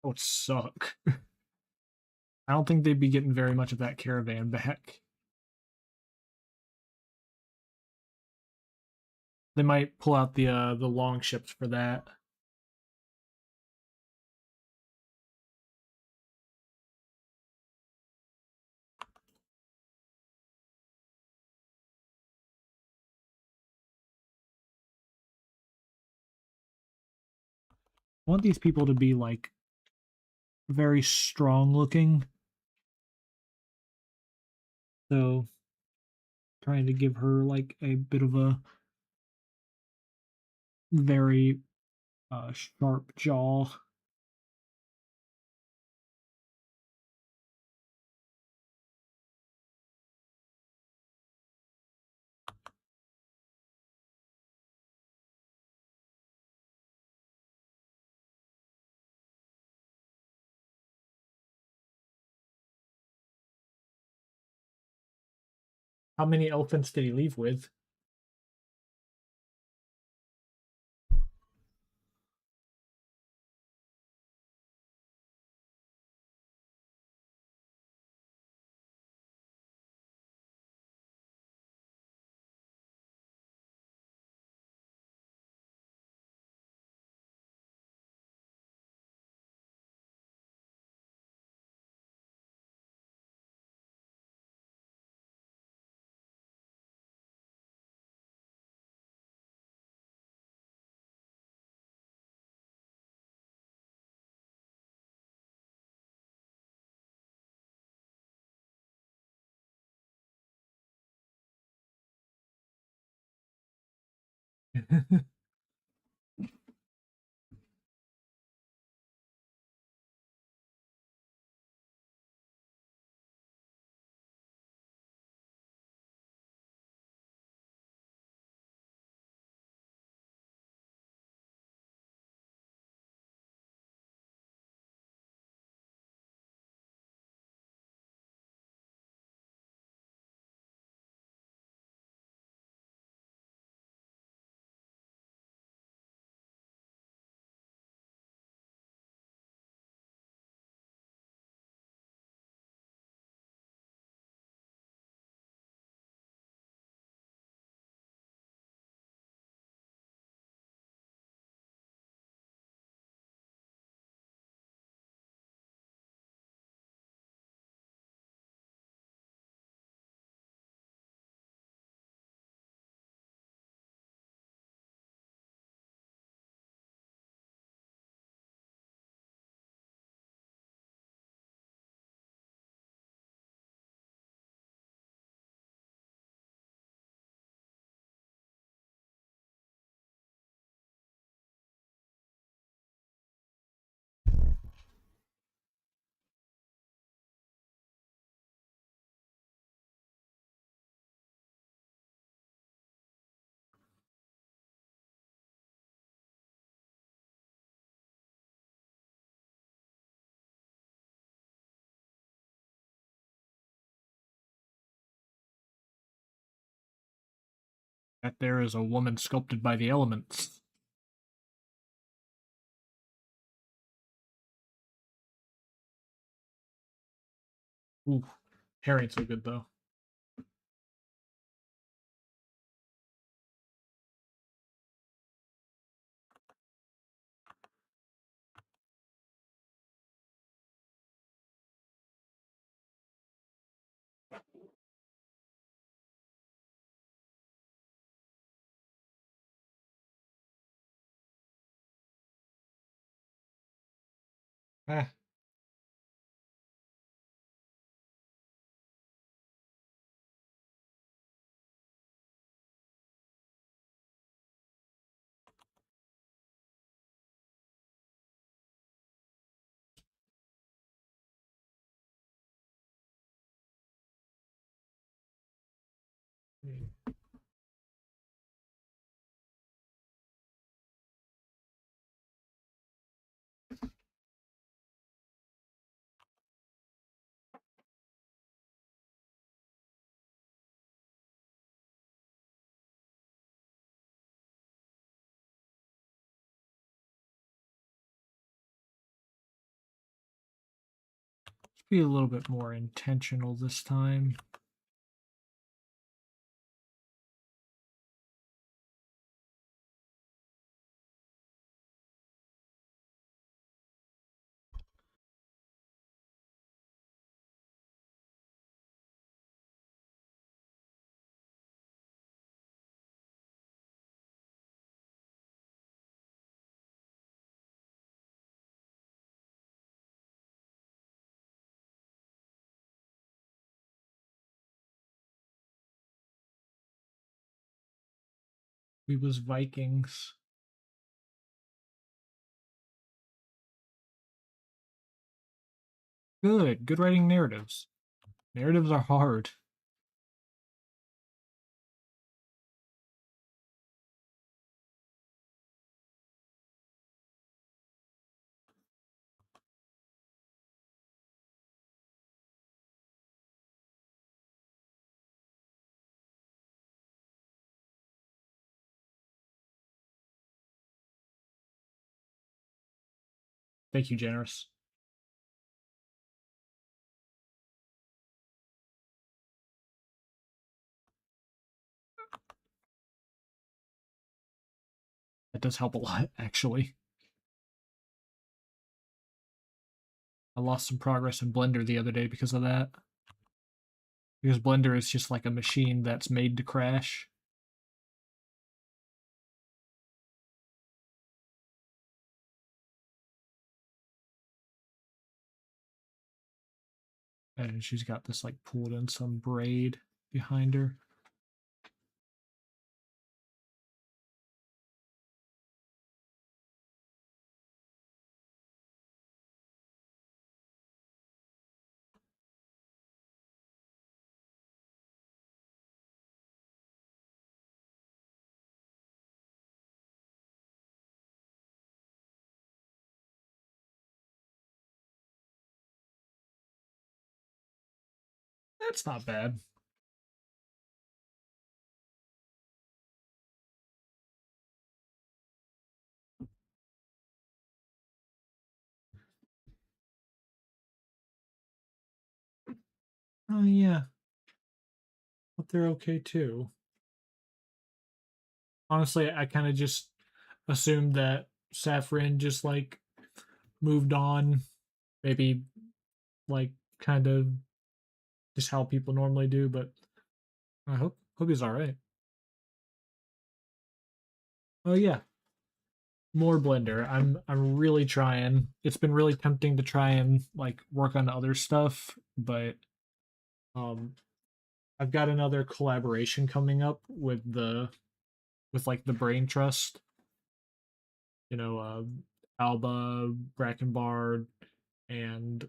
That would suck. I don't think they'd be getting very much of that caravan back. They might pull out the long ships for that. I want these people to be like very strong looking. So trying to give her like a bit of a very sharp jaw. How many elephants did he leave with? That there is a woman sculpted by the elements. Ooh, hair ain't so good though. Eh, let's be a little bit more intentional this time. We was Vikings. Good writing narratives. Narratives are hard. Thank you, Generous. That does help a lot, actually. I lost some progress in Blender the other day because of that. Because Blender is just like a machine that's made to crash. And she's got this like pulled in some braid behind her. That's not bad. Oh yeah, but they're okay too. Honestly, I kind of just assumed that Saffron just like moved on, maybe like kind of just how people normally do. But I hope he's all right. Oh yeah, more Blender. I'm really trying. It's been really tempting to try and like work on other stuff, but um, I've got another collaboration coming up with like the Brain Trust. You know, Alba, Brackenbard, and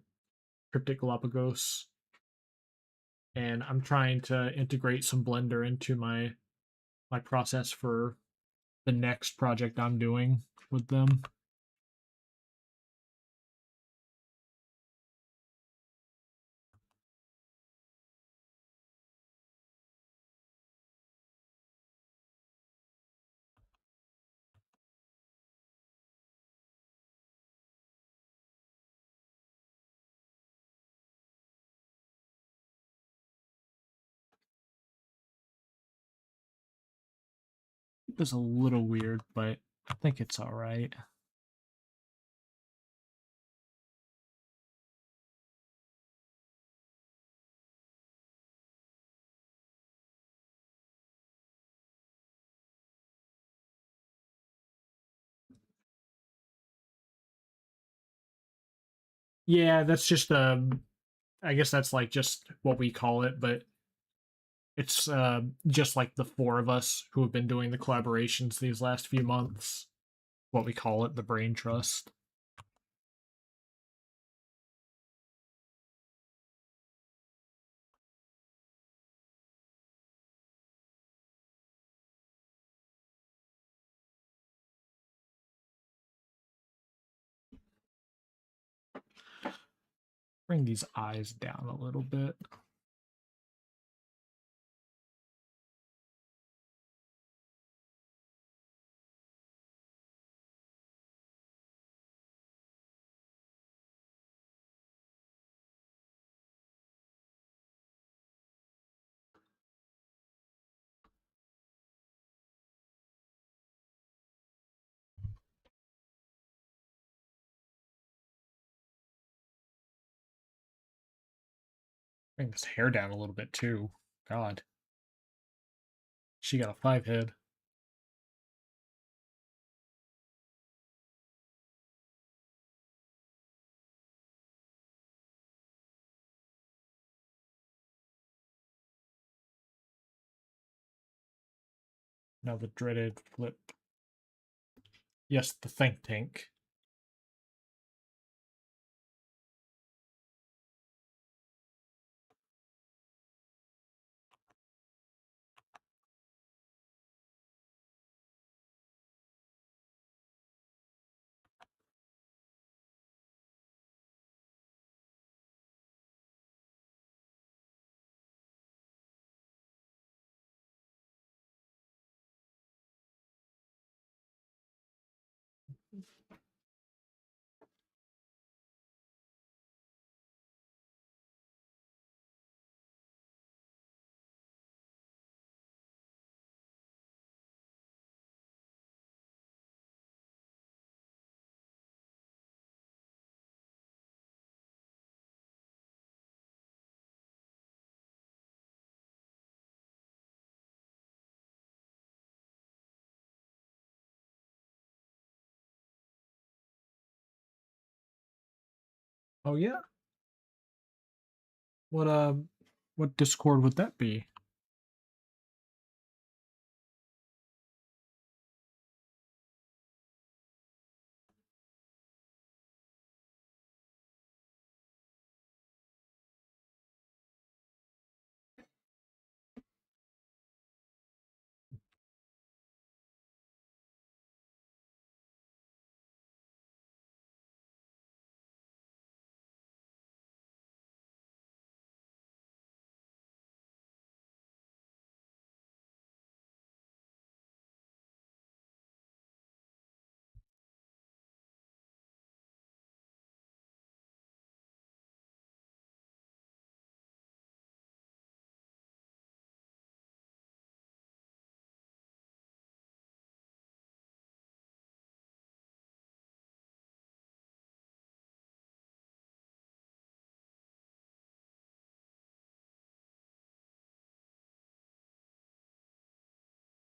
Cryptic Galapagos, and I'm trying to integrate some Blender into my process for the next project I'm doing with them. It was a little weird, but I think it's all right. Yeah, that's just I guess that's like just what we call it, but it's just like the four of us who have been doing the collaborations these last few months. What we call it, the brain trust. Bring these eyes down a little bit. Bring this hair down a little bit too. God, she got a 5 head. Now the dreaded flip. Yes, the think tank. Oh yeah. What what Discord would that be?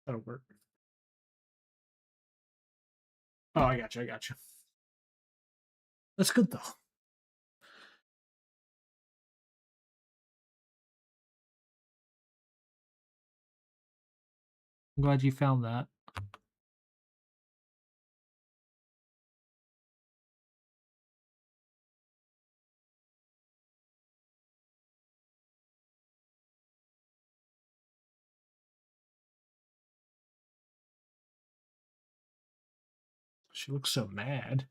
That'll work. Oh, I got you. I got you. That's good though. I'm glad you found that. She looks so mad.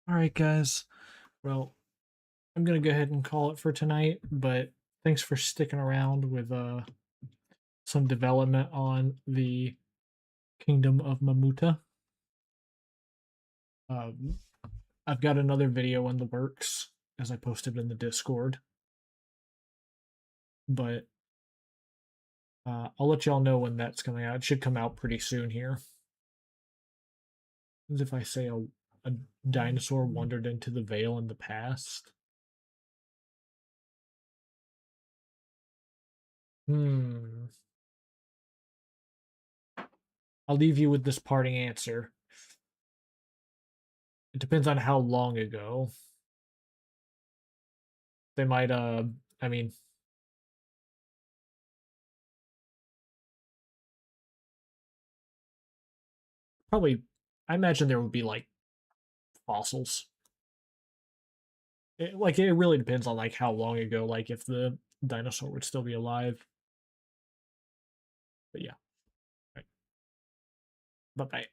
All right, guys. Well, I'm gonna go ahead and call it for tonight, but thanks for sticking around with some development on the Kingdom of Mamuta. Um, I've got another video in the works as I posted in the Discord, but I'll let y'all know when that's coming out. It should come out pretty soon here. As if I say a dinosaur wandered into the veil in the past. Hmm. I'll leave you with this parting answer. It depends on how long ago. They might I mean, probably I imagine there would be like fossils. It really depends on like how long ago, like if the dinosaur would still be alive. But yeah. Right. Bye bye.